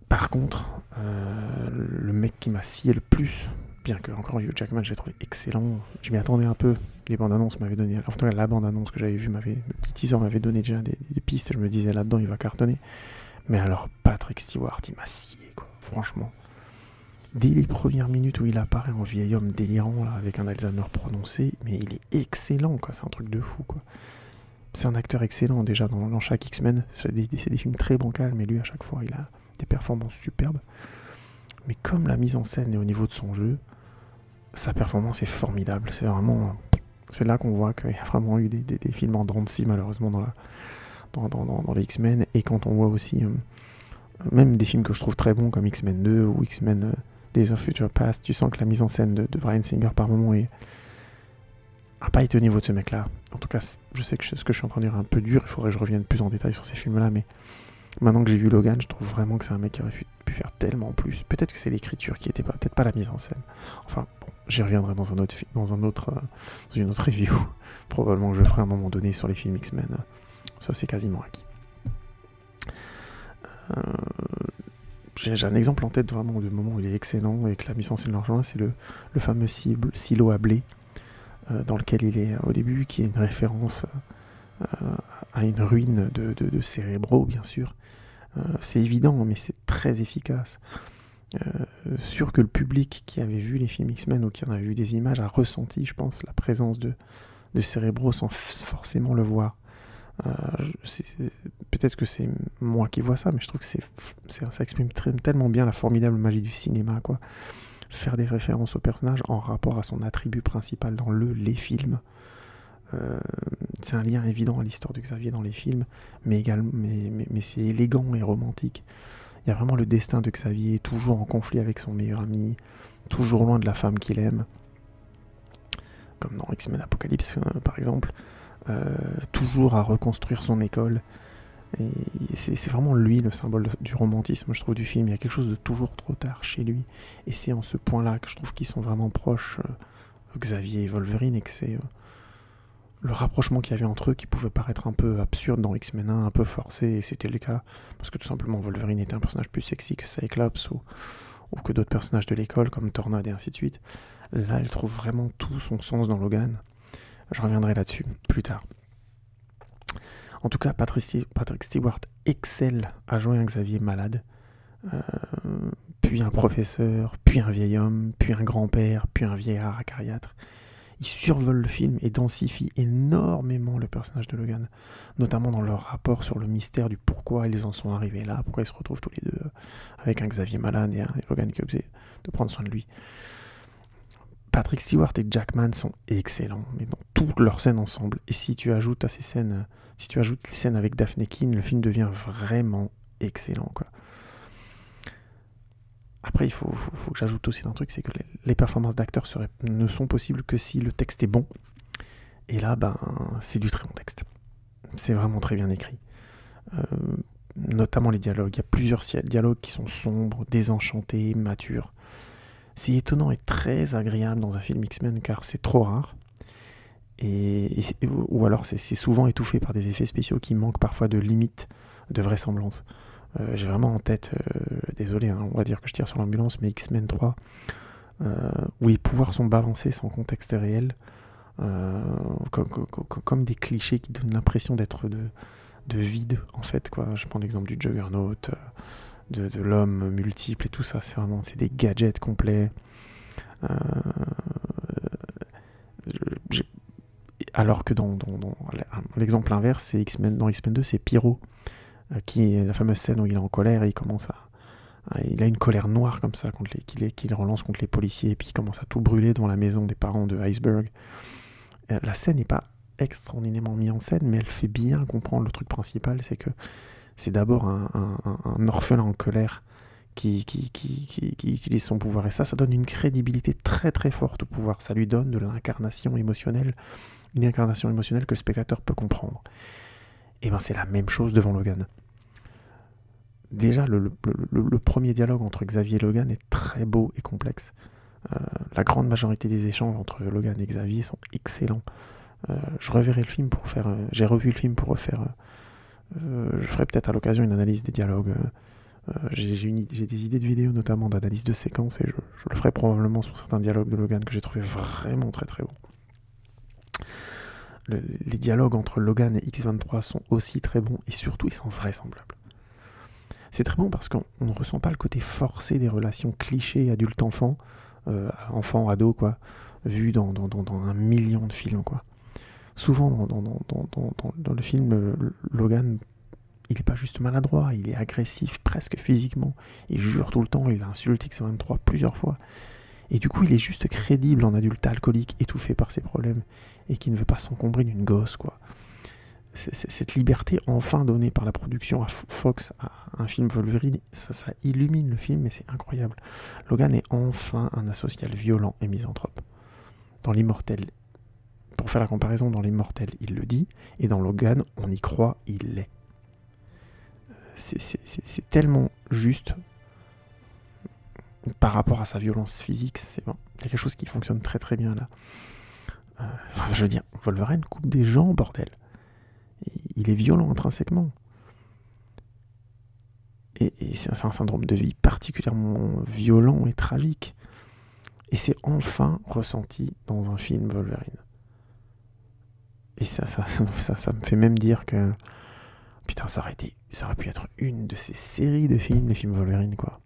Par contre, le mec qui m'a scié le plus, bien que encore Hugh Jackman, je l'ai trouvé excellent, je m'y attendais un peu. Les bandes annonces m'avaient donné, en tout cas la bande annonce que j'avais vue, le petit teaser m'avait donné déjà des pistes. Je me disais là-dedans, il va cartonner. Mais alors, Patrick Stewart, il m'a scié, quoi. Franchement. Dès les premières minutes où il apparaît en vieil homme délirant, là, avec un Alzheimer prononcé, mais il est excellent, quoi. C'est un truc de fou, quoi. C'est un acteur excellent, déjà, dans chaque X-Men. C'est des films très bancals, mais lui, à chaque fois, il a des performances superbes. Mais comme la mise en scène est au niveau de son jeu, sa performance est formidable. C'est vraiment... C'est là qu'on voit qu'il y a vraiment eu des films en dents de scie, malheureusement, dans les X-Men. Et quand on voit aussi... même des films que je trouve très bons, comme X-Men 2 ou X-Men Days of Future Past, tu sens que la mise en scène de Bryan Singer, par moment, n'a pas été au niveau de ce mec-là. En tout cas, je sais que ce que je suis en train de dire est un peu dur. Il faudrait que je revienne plus en détail sur ces films-là, mais... Maintenant que j'ai vu Logan, je trouve vraiment que c'est un mec qui aurait pu faire tellement plus. Peut-être que c'est l'écriture qui était pas, peut-être pas la mise en scène. Enfin, bon, j'y reviendrai dans une autre review. Probablement que je ferai à un moment donné sur les films X-Men. Ça, c'est quasiment acquis. J'ai un exemple en tête vraiment de moment où il est excellent et que la mise en scène le rejoint, c'est le fameux silo à blé dans lequel il est au début, qui est une référence à une ruine de Cérébro, bien sûr. C'est évident, mais c'est très efficace. Sûr que le public qui avait vu les films X-Men ou qui en avait vu des images a ressenti, je pense, la présence de Cérébro sans forcément le voir. Peut-être que c'est moi qui vois ça, mais je trouve que ça exprime tellement bien la formidable magie du cinéma, quoi. Faire des références au personnage en rapport à son attribut principal dans les films. C'est un lien évident à l'histoire de Xavier dans les films, mais c'est élégant et romantique. Il y a vraiment le destin de Xavier, toujours en conflit avec son meilleur ami, toujours loin de la femme qu'il aime, comme dans X-Men Apocalypse par exemple, toujours à reconstruire son école. Et c'est vraiment lui le symbole du romantisme, je trouve, du film. Il y a quelque chose de toujours trop tard chez lui, et c'est en ce point-là que je trouve qu'ils sont vraiment proches, Xavier et Wolverine, et que c'est le rapprochement qu'il y avait entre eux qui pouvait paraître un peu absurde dans X-Men 1, un peu forcé, et c'était le cas, parce que tout simplement Wolverine était un personnage plus sexy que Cyclops ou que d'autres personnages de l'école comme Tornade et ainsi de suite. Là, elle trouve vraiment tout son sens dans Logan. Je reviendrai là-dessus plus tard. En tout cas, Patrick Stewart excelle à jouer un Xavier malade, puis un professeur, puis un vieil homme, puis un grand-père, puis un vieillard acariâtre. Il survole le film et densifie énormément le personnage de Logan, notamment dans leur rapport sur le mystère du pourquoi ils en sont arrivés là, pourquoi ils se retrouvent tous les deux avec un Xavier malade et un Logan qui est obligé de prendre soin de lui. Patrick Stewart et Jackman sont excellents, mais dans toutes leurs scènes ensemble. Et si tu ajoutes à ces scènes, si tu ajoutes les scènes avec Daphne Keane, le film devient vraiment excellent, quoi. Après, il faut que j'ajoute aussi un truc, c'est que les performances d'acteurs ne sont possibles que si le texte est bon. Et là, c'est du très bon texte. C'est vraiment très bien écrit. Notamment les dialogues. Il y a plusieurs dialogues qui sont sombres, désenchantés, matures. C'est étonnant et très agréable dans un film X-Men car c'est trop rare. Ou alors c'est souvent étouffé par des effets spéciaux qui manquent parfois de limites de vraisemblance. J'ai vraiment en tête, désolé, on va dire que je tire sur l'ambulance, mais X-Men 3, où les pouvoirs sont balancés sans contexte réel, comme des clichés qui donnent l'impression d'être de vide, en fait, quoi. Je prends l'exemple du Juggernaut, de l'homme multiple et tout ça, c'est des gadgets complets. Alors que dans l'exemple inverse, c'est dans X-Men 2, c'est Pyro, qui est la fameuse scène où il est en colère et il a une colère noire comme ça qu'il relance contre les policiers et puis il commence à tout brûler dans la maison des parents de Iceberg. La scène n'est pas extraordinairement mise en scène, mais elle fait bien comprendre le truc principal, c'est que c'est d'abord un orphelin en colère qui utilise son pouvoir. Et ça donne une crédibilité très très forte au pouvoir. Ça lui donne de l'incarnation émotionnelle, une incarnation émotionnelle que le spectateur peut comprendre. Et c'est la même chose devant Logan. Déjà, le premier dialogue entre Xavier et Logan est très beau et complexe. La grande majorité des échanges entre Logan et Xavier sont excellents. J'ai revu le film pour refaire. Je ferai peut-être à l'occasion une analyse des dialogues. J'ai des idées de vidéos, notamment d'analyse de séquences, et je le ferai probablement sur certains dialogues de Logan que j'ai trouvé vraiment très très bons. Les dialogues entre Logan et X-23 sont aussi très bons, et surtout ils sont vraisemblables. C'est très bon parce qu'on ne ressent pas le côté forcé des relations clichés adulte-enfant, enfant-ado, quoi, vu dans un million de films, quoi. Souvent dans le film, Logan, il n'est pas juste maladroit, il est agressif presque physiquement. Il jure tout le temps, il insulte X-23 plusieurs fois. Et du coup, il est juste crédible en adulte alcoolique, étouffé par ses problèmes, et qui ne veut pas s'encombrer d'une gosse, quoi. Cette liberté enfin donnée par la production à Fox à un film Wolverine, ça illumine le film et c'est incroyable. Logan est enfin un asocial violent et misanthrope. Dans l'Immortel, pour faire la comparaison, dans l'Immortel, il le dit, et dans Logan, on y croit, il l'est. C'est tellement juste par rapport à sa violence physique. Il y a quelque chose qui fonctionne très très bien là. Je veux dire, Wolverine coupe des gens, bordel. Il est violent intrinsèquement. Et c'est un syndrome de vie particulièrement violent et tragique. Et c'est enfin ressenti dans un film Wolverine. Et ça me fait même dire que putain, ça aurait pu être une de ces séries de films, les films Wolverine, quoi.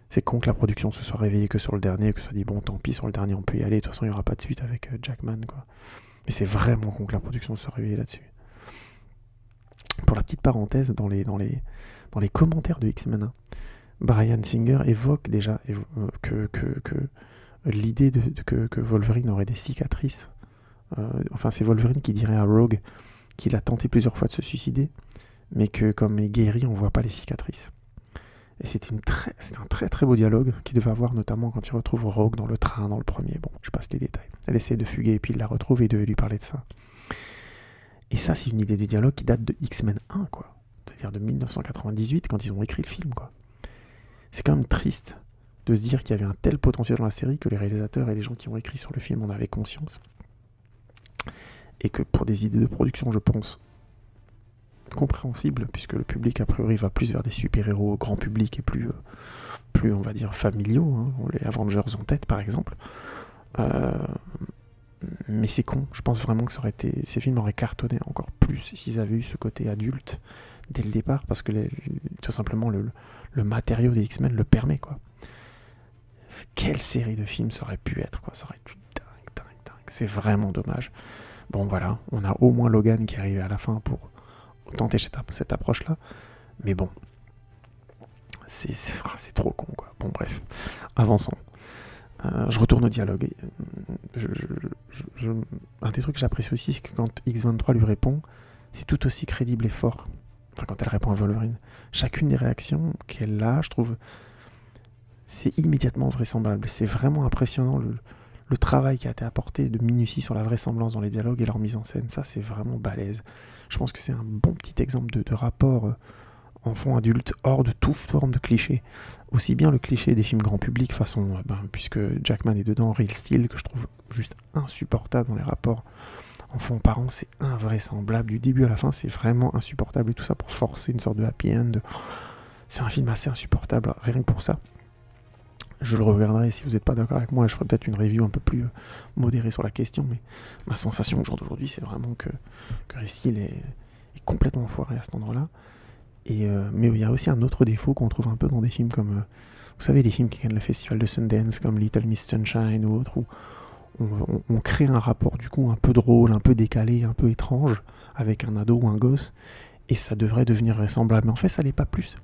C'est con que la production se soit réveillée que sur le dernier, que se soit dit bon, tant pis, sur le dernier on peut y aller, de toute façon il n'y aura pas de suite avec Jackman, quoi. Mais c'est vraiment con que la production se soit réveillée là-dessus. Pour la petite parenthèse, dans les commentaires de X-Men 1, Bryan Singer évoque déjà que l'idée que Wolverine aurait des cicatrices. C'est Wolverine qui dirait à Rogue qu'il a tenté plusieurs fois de se suicider, mais que comme il est guéri, on voit pas les cicatrices. Et c'est un très très beau dialogue qu'il devait avoir, notamment quand il retrouve Rogue dans le train, dans le premier. Bon, je passe les détails. Elle essaie de fuguer et puis il la retrouve et il devait lui parler de ça. Et ça, c'est une idée de dialogue qui date de X-Men 1, quoi. C'est-à-dire de 1998, quand ils ont écrit le film, quoi. C'est quand même triste de se dire qu'il y avait un tel potentiel dans la série que les réalisateurs et les gens qui ont écrit sur le film en avaient conscience. et que pour des idées de production, je pense, compréhensibles, puisque le public, a priori, va plus vers des super-héros grand public et plus on va dire, familiaux, hein, les Avengers en tête, par exemple. Mais c'est con, je pense vraiment que ces films auraient cartonné encore plus s'ils avaient eu ce côté adulte dès le départ, parce que tout simplement le matériau des X-Men le permet, quoi. Quelle série de films ça aurait pu être, quoi. Ça aurait été dingue. C'est vraiment dommage. Bon, voilà, on a au moins Logan qui est arrivé à la fin pour tenter cette approche-là. Mais bon, c'est trop con, quoi. Bon, bref, avançons. Je retourne au dialogue. Un des trucs que j'apprécie aussi, c'est que quand X-23 lui répond, c'est tout aussi crédible et fort. Enfin, quand elle répond à Wolverine. Chacune des réactions qu'elle a, je trouve, c'est immédiatement vraisemblable. C'est vraiment impressionnant le travail qui a été apporté de minutie sur la vraisemblance dans les dialogues et leur mise en scène. Ça, c'est vraiment balèze. Je pense que c'est un bon petit exemple de rapport enfant-adulte, hors de toute forme de cliché. Aussi bien le cliché des films grand public, façon, puisque Jackman est dedans, Real Steel, que je trouve juste insupportable dans les rapports enfant-parent, c'est invraisemblable. Du début à la fin, c'est vraiment insupportable. Et tout ça pour forcer une sorte de happy end. C'est un film assez insupportable, rien que pour ça. Je le regarderai, si vous n'êtes pas d'accord avec moi, je ferai peut-être une review un peu plus modérée sur la question, mais ma sensation au jour d'aujourd'hui, c'est vraiment que Real Steel est complètement foiré à cet endroit-là. Mais il y a aussi un autre défaut qu'on trouve un peu dans des films comme, vous savez, les films qui gagnent le festival de Sundance, comme Little Miss Sunshine ou autre, où on crée un rapport du coup un peu drôle, un peu décalé, un peu étrange, avec un ado ou un gosse, et ça devrait devenir vraisemblable. Mais en fait, ça l'est pas plus.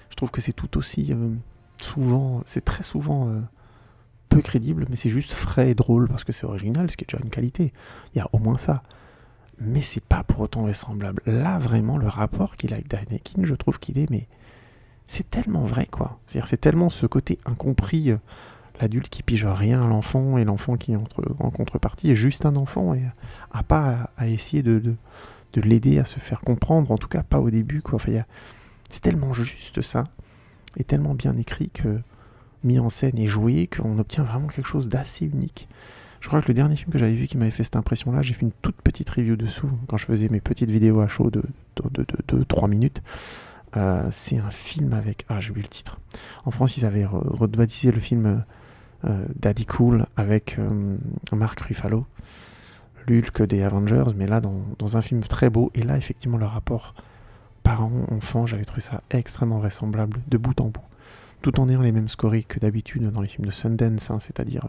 Je trouve que c'est tout aussi c'est très souvent peu crédible, mais c'est juste frais et drôle, parce que c'est original, ce qui est déjà une qualité. Il y a au moins ça. Mais c'est pas pour autant vraisemblable. Là, vraiment, le rapport qu'il a avec Danekin, je trouve qu'il est, mais c'est tellement vrai, quoi. C'est-à-dire, c'est tellement ce côté incompris, l'adulte qui pige rien à l'enfant, et l'enfant qui, en contrepartie, est juste un enfant, et a pas à essayer de l'aider à se faire comprendre, en tout cas pas au début, quoi. Enfin, c'est tellement juste ça, et tellement bien écrit, que mis en scène et joué, qu'on obtient vraiment quelque chose d'assez unique. Je crois que le dernier film que j'avais vu qui m'avait fait cette impression-là, j'ai fait une toute petite review dessous, quand je faisais mes petites vidéos à chaud de 2-3 minutes. C'est un film avec... j'ai oublié le titre. En France, ils avaient rebaptisé le film Daddy Cool avec Mark Ruffalo, l'Hulk des Avengers, mais là, dans un film très beau. Et là, effectivement, le rapport parent-enfant, j'avais trouvé ça extrêmement vraisemblable, de bout en bout. Tout en ayant les mêmes scories que d'habitude dans les films de Sundance, hein, c'est-à-dire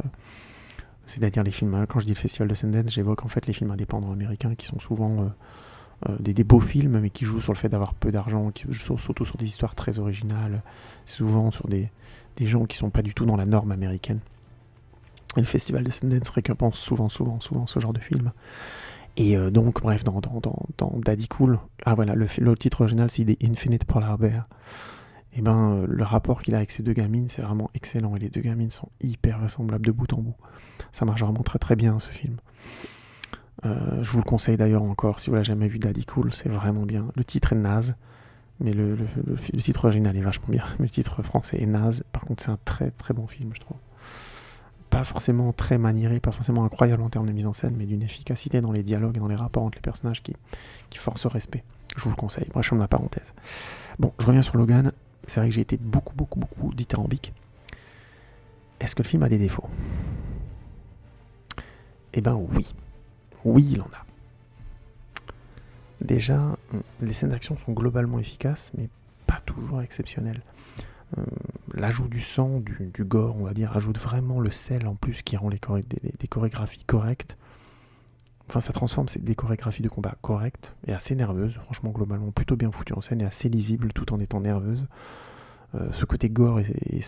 les films, quand je dis le festival de Sundance, j'évoque en fait les films indépendants américains qui sont souvent des beaux films, mais qui jouent sur le fait d'avoir peu d'argent, qui jouent surtout sur des histoires très originales, souvent sur des gens qui sont pas du tout dans la norme américaine. Et le festival de Sundance récompense souvent ce genre de film. Et donc, bref, dans Daddy Cool, voilà, le titre original c'est The Infinite Polar Bear. Et le rapport qu'il a avec ces deux gamines, c'est vraiment excellent. Et les deux gamines sont hyper ressemblables de bout en bout. Ça marche vraiment très très bien, ce film. Je vous le conseille d'ailleurs encore, si vous l'avez jamais vu, Daddy Cool, c'est vraiment bien. Le titre est naze, mais le titre original est vachement bien. Mais le titre français est naze. Par contre, c'est un très très bon film, je trouve. Pas forcément très maniéré, pas forcément incroyable en termes de mise en scène, mais d'une efficacité dans les dialogues et dans les rapports entre les personnages qui force au respect. Je vous le conseille. Bref, je ferme la parenthèse. Bon, je reviens sur Logan. C'est vrai que j'ai été beaucoup dithyrambique. Est-ce que le film a des défauts ? Eh ben oui. Oui, il en a. Déjà, les scènes d'action sont globalement efficaces, mais pas toujours exceptionnelles. L'ajout du sang, du gore, on va dire, ajoute vraiment le sel en plus qui rend des chorégraphies correctes. Enfin, ça transforme des chorégraphies de combat correctes et assez nerveuses, franchement, globalement, plutôt bien foutues en scène et assez lisibles tout en étant nerveuses. Ce côté gore et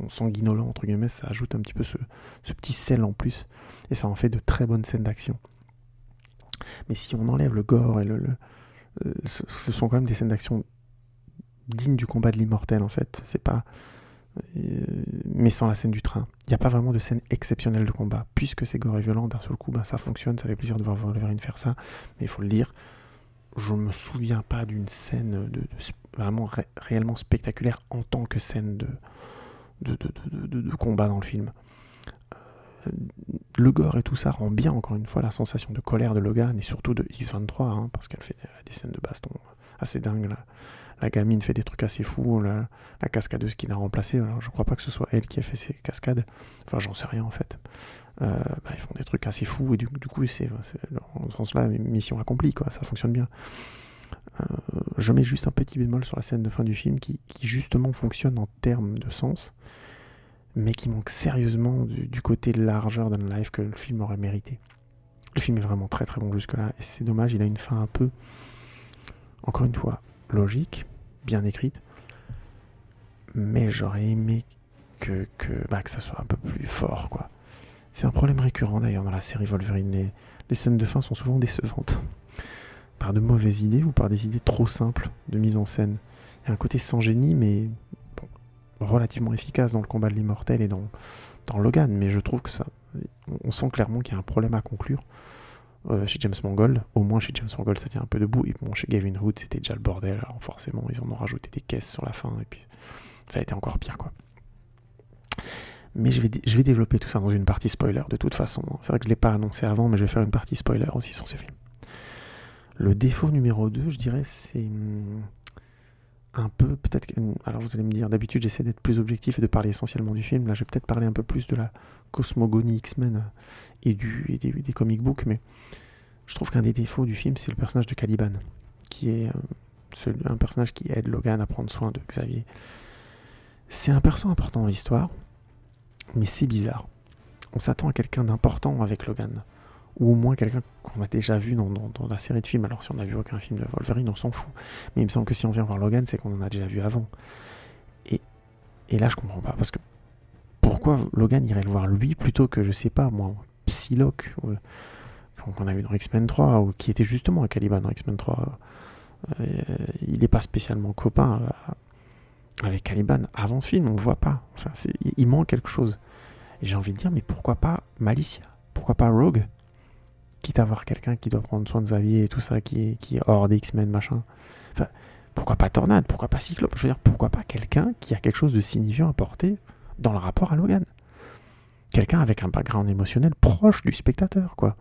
sanguinolent, entre guillemets, ça ajoute un petit peu ce petit sel en plus, et ça en fait de très bonnes scènes d'action. Mais si on enlève le gore, et ce sont quand même des scènes d'action dignes du combat de l'immortel, en fait. C'est pas... mais sans la scène du train. Il n'y a pas vraiment de scène exceptionnelle de combat. Puisque c'est gore et violent, d'un seul coup, ça fonctionne, ça fait plaisir de voir Wolverine faire ça, mais il faut le dire, je me souviens pas d'une scène vraiment réellement spectaculaire en tant que scène de combat dans le film. le gore et tout ça rend bien, encore une fois, la sensation de colère de Logan, et surtout de X-23, hein, parce qu'elle fait des scènes de baston assez dingues. La gamine fait des trucs assez fous, la cascadeuse qui l'a remplacée, alors je crois pas que ce soit elle qui a fait ces cascades, enfin j'en sais rien en fait. Ils font des trucs assez fous, et du coup, c'est dans ce sens-là, mission accomplie, quoi, ça fonctionne bien. Je mets juste un petit bémol sur la scène de fin du film qui justement fonctionne en termes de sens, mais qui manque sérieusement du côté largeur d'un live que le film aurait mérité. Le film est vraiment très très bon jusque-là, et c'est dommage, il a une fin un peu, encore une fois, logique, bien écrite, mais j'aurais aimé que ça soit un peu plus fort, quoi. C'est un problème récurrent d'ailleurs dans la série Wolverine, les scènes de fin sont souvent décevantes, par de mauvaises idées ou par des idées trop simples de mise en scène. Il y a un côté sans génie, mais bon, relativement efficace dans le combat de l'immortel et dans Logan, mais je trouve que ça, on sent clairement qu'il y a un problème à conclure chez James Mangold. Au moins chez James Mangold ça tient un peu debout, et bon, chez Gavin Hood c'était déjà le bordel, alors forcément ils en ont rajouté des caisses sur la fin, et puis ça a été encore pire, quoi. Mais je vais développer tout ça dans une partie spoiler de toute façon. C'est vrai que je ne l'ai pas annoncé avant, mais je vais faire une partie spoiler aussi sur ce film. Le défaut numéro 2, je dirais, c'est un peu, peut-être, alors vous allez me dire, d'habitude j'essaie d'être plus objectif et de parler essentiellement du film. Là, je vais peut-être parler un peu plus de la cosmogonie X-Men et des comic books, mais je trouve qu'un des défauts du film, c'est le personnage de Caliban, qui est un personnage qui aide Logan à prendre soin de Xavier. C'est un perso important dans l'histoire, mais c'est bizarre. On s'attend à quelqu'un d'important avec Logan, ou au moins quelqu'un qu'on a déjà vu dans la série de films. Alors si on n'a vu aucun film de Wolverine, on s'en fout. Mais il me semble que si on vient voir Logan, c'est qu'on en a déjà vu avant. Et là, je comprends pas, parce que pourquoi Logan irait le voir lui plutôt que, je sais pas, moi, Psylocke, qu'on a vu dans X-Men 3, ou qui était justement à Caliban dans X-Men 3. Il n'est pas spécialement copain avec Caliban avant ce film, on le voit pas. Enfin, il manque quelque chose. Et j'ai envie de dire, mais pourquoi pas Malicia ? Pourquoi pas Rogue ? Quitte à avoir quelqu'un qui doit prendre soin de Xavier et tout ça, qui est hors des X-Men, machin. Enfin, pourquoi pas Tornade ? Pourquoi pas Cyclope ? Je veux dire, pourquoi pas quelqu'un qui a quelque chose de signifiant à porter dans le rapport à Logan ? Quelqu'un avec un background émotionnel proche du spectateur, quoi.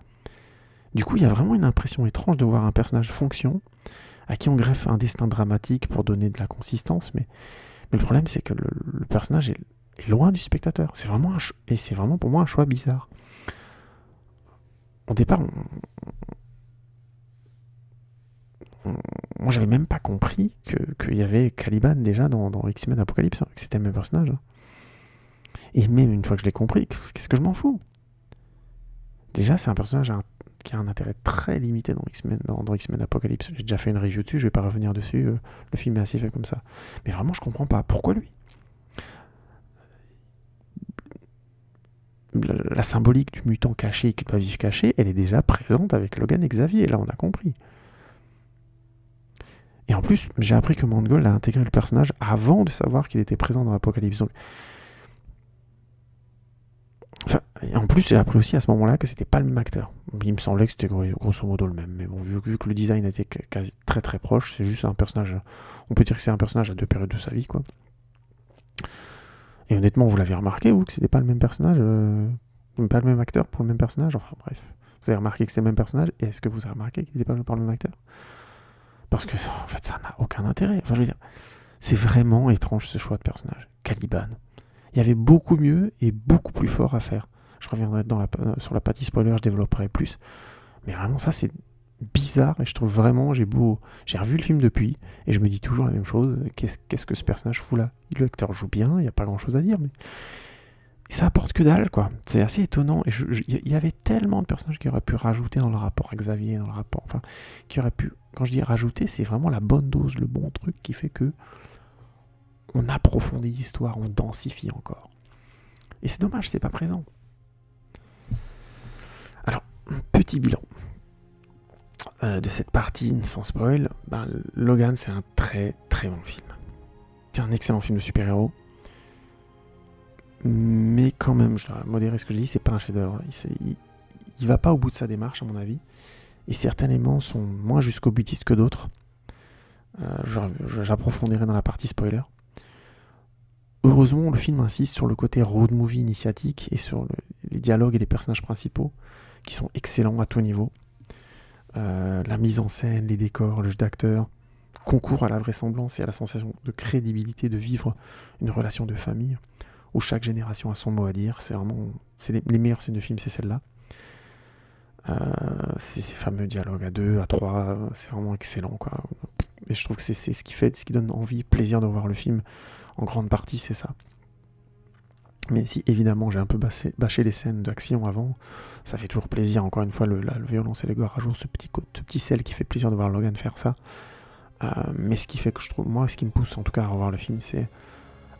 Du coup, il y a vraiment une impression étrange de voir un personnage fonction, à qui on greffe un destin dramatique pour donner de la consistance, mais le problème, c'est que le personnage est loin du spectateur. C'est vraiment pour moi un choix bizarre. Au départ, moi j'avais même pas compris qu'il y avait Caliban déjà dans X-Men Apocalypse, que c'était le même personnage. Et même une fois que je l'ai compris, qu'est-ce que je m'en fous ? Déjà, c'est un personnage qui a un intérêt très limité dans X-Men Apocalypse. J'ai déjà fait une review dessus, je vais pas revenir dessus. Le film est assez fait comme ça. Mais vraiment, je comprends pas. Pourquoi lui ? La symbolique du mutant caché et qui doit vivre caché, elle est déjà présente avec Logan et Xavier. Là, on a compris. Et en plus, j'ai appris que Mangold a intégré le personnage avant de savoir qu'il était présent dans Apocalypse. Donc, et en plus, j'ai appris aussi à ce moment-là que c'était pas le même acteur. Il me semblait que c'était grosso modo le même. Mais bon, vu que le design était quasi très très proche, c'est juste un personnage. On peut dire que c'est un personnage à deux périodes de sa vie, quoi. Et honnêtement, vous l'avez remarqué, vous, que c'était pas le même personnage, pas le même acteur pour le même personnage. Enfin bref, vous avez remarqué que c'est le même personnage. Et est-ce que vous avez remarqué qu'il n'était pas joué par le même acteur ? Parce que en fait, ça n'a aucun intérêt. Enfin, je veux dire, c'est vraiment étrange ce choix de personnage. Caliban. Il y avait beaucoup mieux et beaucoup plus fort à faire. Je reviendrai sur la partie spoiler, je développerai plus. Mais vraiment, ça, c'est bizarre. Et je trouve vraiment, j'ai revu le film depuis, et je me dis toujours la même chose. Qu'est-ce que ce personnage fout là ? L'acteur joue bien, il n'y a pas grand-chose à dire, mais ça apporte que dalle, quoi. C'est assez étonnant. Et il y avait tellement de personnages qui auraient pu rajouter dans le rapport à Xavier, dans le rapport... Enfin, qui auraient pu... Quand je dis rajouter, c'est vraiment la bonne dose, le bon truc qui fait que on approfondit l'histoire, on densifie encore. Et c'est dommage, c'est pas présent. Alors, petit bilan de cette partie, sans spoil. Logan, c'est un très très bon film. C'est un excellent film de super-héros. Mais quand même, je dois modérer ce que je dis, c'est pas un chef-d'œuvre. Il va pas au bout de sa démarche, à mon avis. Et certains éléments sont moins jusqu'au butiste que d'autres. J'approfondirai dans la partie spoiler. Heureusement, le film insiste sur le côté road movie initiatique et sur les dialogues et les personnages principaux qui sont excellents à tout niveau. La mise en scène, les décors, le jeu d'acteur concourent à la vraisemblance et à la sensation de crédibilité de vivre une relation de famille où chaque génération a son mot à dire. C'est les meilleures scènes de film, c'est celle-là. Ces fameux dialogues à 2, à 3, c'est vraiment excellent, quoi. Et je trouve que c'est ce qui donne envie, plaisir de voir le film. En grande partie, c'est ça. Même si, évidemment, j'ai un peu bâché les scènes d'action avant, ça fait toujours plaisir. Encore une fois, le violence et le gore rajoutent ce petit sel qui fait plaisir de voir Logan faire ça. Mais ce qui fait que je trouve, moi, ce qui me pousse en tout cas à revoir le film, c'est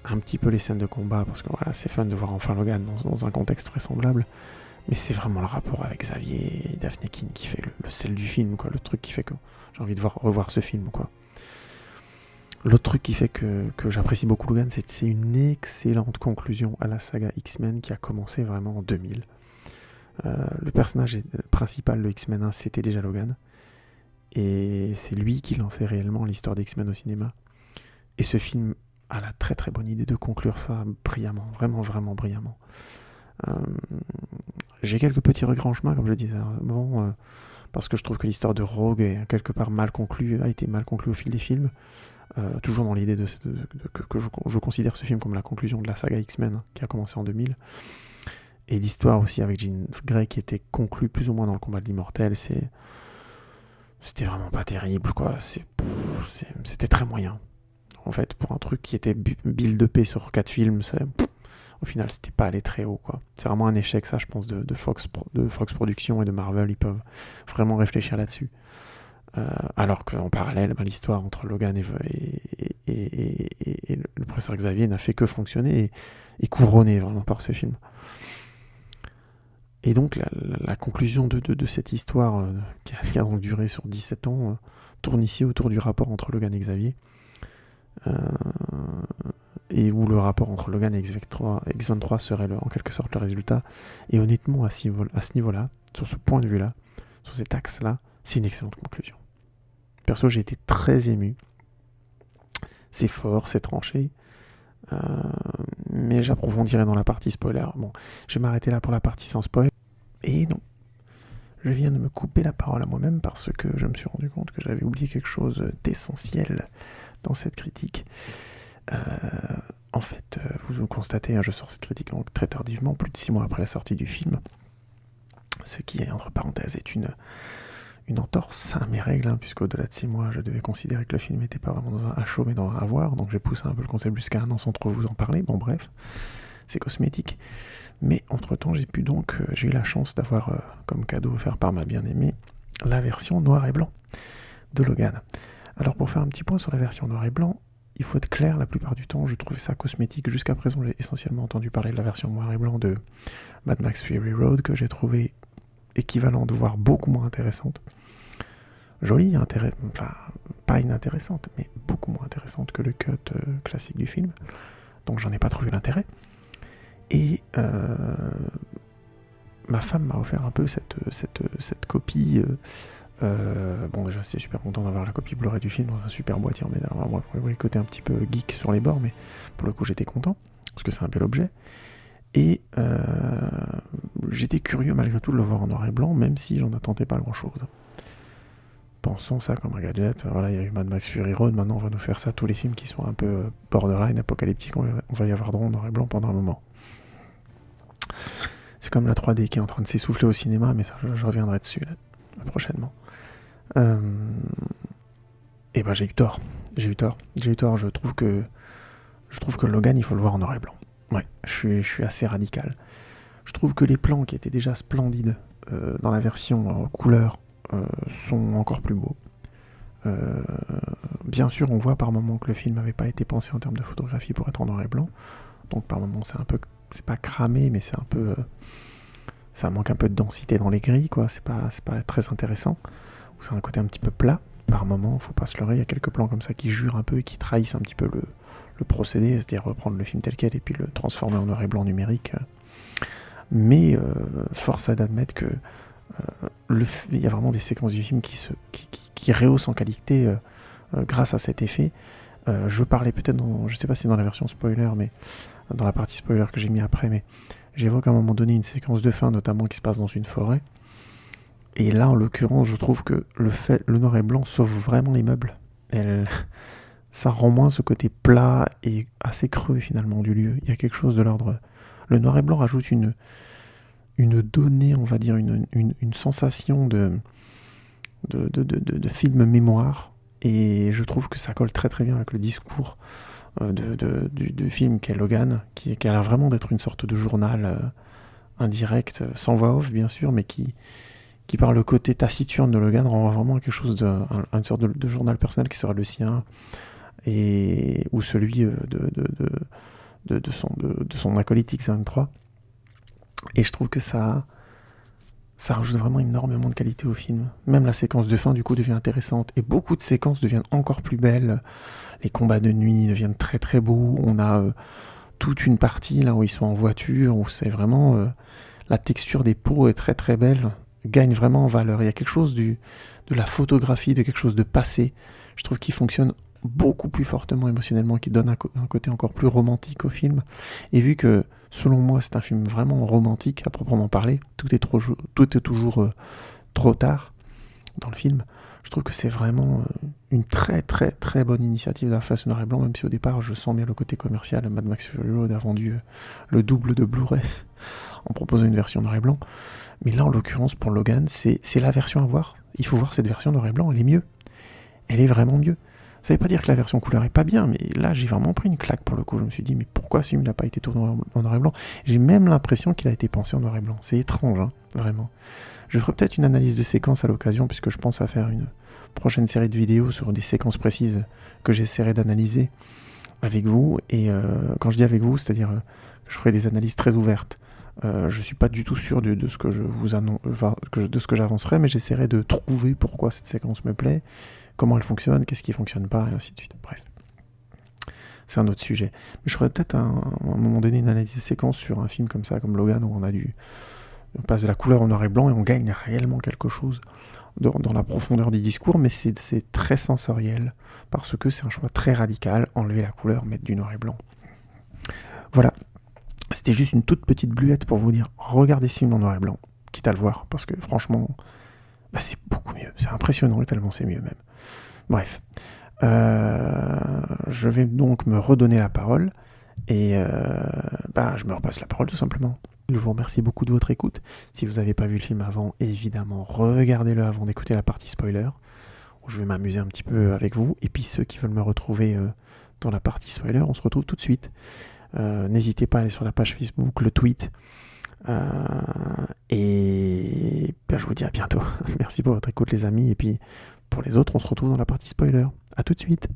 un petit peu les scènes de combat, parce que voilà, c'est fun de voir enfin Logan dans un contexte vraisemblable. Mais c'est vraiment le rapport avec Xavier et Daphne Keane qui fait le sel du film, quoi. Le truc qui fait que j'ai envie de revoir ce film, quoi. L'autre truc qui fait que j'apprécie beaucoup Logan, c'est une excellente conclusion à la saga X-Men qui a commencé vraiment en 2000. Le personnage principal de X-Men 1, c'était déjà Logan. Et c'est lui qui lançait réellement l'histoire d'X-Men au cinéma. Et ce film a la très très bonne idée de conclure ça brillamment, vraiment vraiment brillamment. J'ai quelques petits regrets en chemin, comme je disais avant, parce que je trouve que l'histoire de Rogue est quelque part a été mal conclue au fil des films. Toujours dans l'idée que je considère ce film comme la conclusion de la saga X-Men qui a commencé en 2000. Et l'histoire aussi avec Jean Grey qui était conclue plus ou moins dans le combat de l'immortel, c'était vraiment pas terrible, quoi. C'était très moyen. En fait, pour un truc qui était build-upé sur 4 films, au final, c'était pas allé très haut, quoi. C'est vraiment un échec, ça, je pense, de Fox Productions et de Marvel. Ils peuvent vraiment réfléchir là-dessus. Alors qu'en parallèle, l'histoire entre Logan et le professeur Xavier n'a fait que fonctionner et couronner vraiment par ce film. Et donc la conclusion de cette histoire qui a donc duré sur 17 ans tourne ici autour du rapport entre Logan et Xavier, et où le rapport entre Logan et X-23 serait en quelque sorte le résultat. Et honnêtement, à ce niveau-là, sur ce point de vue-là, sur cet axe-là, c'est une excellente conclusion. Perso, j'ai été très ému. C'est fort, c'est tranché. Mais j'approfondirai dans la partie spoiler. Bon, je vais m'arrêter là pour la partie sans spoil. Et non, je viens de me couper la parole à moi-même parce que je me suis rendu compte que j'avais oublié quelque chose d'essentiel dans cette critique. En fait, vous constatez, je sors cette critique donc très tardivement, plus de 6 mois après la sortie du film. Ce qui, entre parenthèses, est une entorse à mes règles, puisqu'au-delà de 6 mois, je devais considérer que le film n'était pas vraiment dans un à chaud, mais dans un à voir, donc j'ai poussé un peu le concept jusqu'à un an sans trop vous en parler. Bon, bref, c'est cosmétique. Mais entre-temps, j'ai eu la chance d'avoir comme cadeau offert par ma bien-aimée la version noir et blanc de Logan. Alors, pour faire un petit point sur la version noir et blanc, il faut être clair, la plupart du temps, je trouvais ça cosmétique. Jusqu'à présent, j'ai essentiellement entendu parler de la version noir et blanc de Mad Max Fury Road, que j'ai trouvé équivalente, voire beaucoup moins intéressante. Jolie, enfin, pas inintéressante, mais beaucoup moins intéressante que le cut classique du film. Donc j'en ai pas trouvé l'intérêt. Et ma femme m'a offert un peu cette copie. Bon, déjà, c'était super content d'avoir la copie Blu-ray du film dans un super boîtier. Mais alors, moi, pour le côté un petit peu geek sur les bords, mais pour le coup, j'étais content, parce que c'est un bel objet. Et j'étais curieux malgré tout de le voir en noir et blanc, même si j'en attendais pas grand-chose. Pensons ça comme un gadget. Voilà, il y a eu Mad Max Fury Road, maintenant on va nous faire ça, tous les films qui sont un peu borderline, apocalyptiques, on va y avoir droit en noir et blanc pendant un moment. C'est comme la 3D qui est en train de s'essouffler au cinéma, mais ça, je reviendrai dessus là, prochainement. Et ben j'ai eu tort. Je trouve que Logan, il faut le voir en noir et blanc. Ouais, je suis assez radical. Je trouve que les plans qui étaient déjà splendides dans la version couleur sont encore plus beaux. Bien sûr, on voit par moments que le film n'avait pas été pensé en termes de photographie pour être en noir et blanc. Donc par moments, c'est pas cramé, mais c'est un peu... ça manque un peu de densité dans les grilles, quoi. C'est pas très intéressant. Ou c'est un côté un petit peu plat. Par moments, faut pas se leurrer, il y a quelques plans comme ça qui jurent un peu et qui trahissent un petit peu le procédé, c'est-à-dire reprendre le film tel quel et puis le transformer en noir et blanc numérique. Mais force est d'admettre que il y a vraiment des séquences du film qui rehaussent en qualité grâce à cet effet. Je parlais peut-être je sais pas si c'est dans la version spoiler, mais dans la partie spoiler que j'ai mis après, mais J'évoque à un moment donné une séquence de fin, notamment qui se passe dans une forêt. Et là, en l'occurrence, je trouve que le noir et blanc sauve vraiment les meubles. Ça rend moins ce côté plat et assez creux finalement du lieu. Il y a quelque chose de l'ordre. Le noir et blanc rajoute une donnée, on va dire, une sensation de film mémoire. Et je trouve que ça colle très très bien avec le discours du film qu'est Logan, qui a l'air vraiment d'être une sorte de journal indirect, sans voix off bien sûr, mais qui par le côté taciturne de Logan renvoie vraiment à quelque chose une sorte de journal personnel qui sera le sien, ou celui de son acolyte X-23. Et je trouve que ça rajoute vraiment énormément de qualité au film. Même la séquence de fin, du coup, devient intéressante. Et beaucoup de séquences deviennent encore plus belles. Les combats de nuit deviennent très très beaux. On a toute une partie là où ils sont en voiture, où c'est vraiment... la texture des peaux est très très belle, gagne vraiment en valeur. Il y a quelque chose de la photographie, de quelque chose de passé. Je trouve qu'il fonctionne beaucoup plus fortement émotionnellement, qui donne un côté encore plus romantique au film. Et vu que, selon moi, c'est un film vraiment romantique à proprement parler, tout est toujours trop tard dans le film, je trouve que c'est vraiment une très très très bonne initiative d'avoir fait ce noir et blanc, même si au départ je sens bien le côté commercial. Mad Max Fury Road a vendu le double de Blu-ray en proposant une version noir et blanc. Mais là, en l'occurrence, pour Logan, c'est la version à voir. Il faut voir cette version noir et blanc, elle est mieux. Elle est vraiment mieux. Ça veut pas dire que la version couleur est pas bien, mais là, j'ai vraiment pris une claque pour le coup. Je me suis dit, mais pourquoi ce film n'a pas été tourné en noir et blanc ? J'ai même l'impression qu'il a été pensé en noir et blanc. C'est étrange, hein, vraiment. Je ferai peut-être une analyse de séquences à l'occasion, puisque je pense à faire une prochaine série de vidéos sur des séquences précises que j'essaierai d'analyser avec vous. Et quand je dis avec vous, c'est-à-dire que je ferai des analyses très ouvertes. Je suis pas du tout sûr de ce que je vous annonce, de ce que j'avancerai, mais j'essaierai de trouver pourquoi cette séquence me plaît, comment elle fonctionne, qu'est-ce qui fonctionne pas, et ainsi de suite. Bref, c'est un autre sujet. Mais je ferai peut-être à un moment donné une analyse de séquence sur un film comme ça, comme Logan, où on passe de la couleur au noir et blanc et on gagne réellement quelque chose dans la profondeur du discours, mais c'est très sensoriel, parce que c'est un choix très radical, enlever la couleur, mettre du noir et blanc. Voilà. C'était juste une toute petite bluette pour vous dire, regardez ce film en noir et blanc, quitte à le voir, parce que franchement, c'est beaucoup mieux. C'est impressionnant, et tellement c'est mieux même. Bref. Je vais donc me redonner la parole, et je me repasse la parole tout simplement. Je vous remercie beaucoup de votre écoute. Si vous n'avez pas vu le film avant, évidemment, regardez-le avant d'écouter la partie spoiler, où je vais m'amuser un petit peu avec vous. Et puis ceux qui veulent me retrouver dans la partie spoiler, on se retrouve tout de suite. N'hésitez pas à aller sur la page Facebook, le tweet. Et je vous dis à bientôt. Merci pour votre écoute les amis. Et puis pour les autres, on se retrouve dans la partie spoiler. À tout de suite.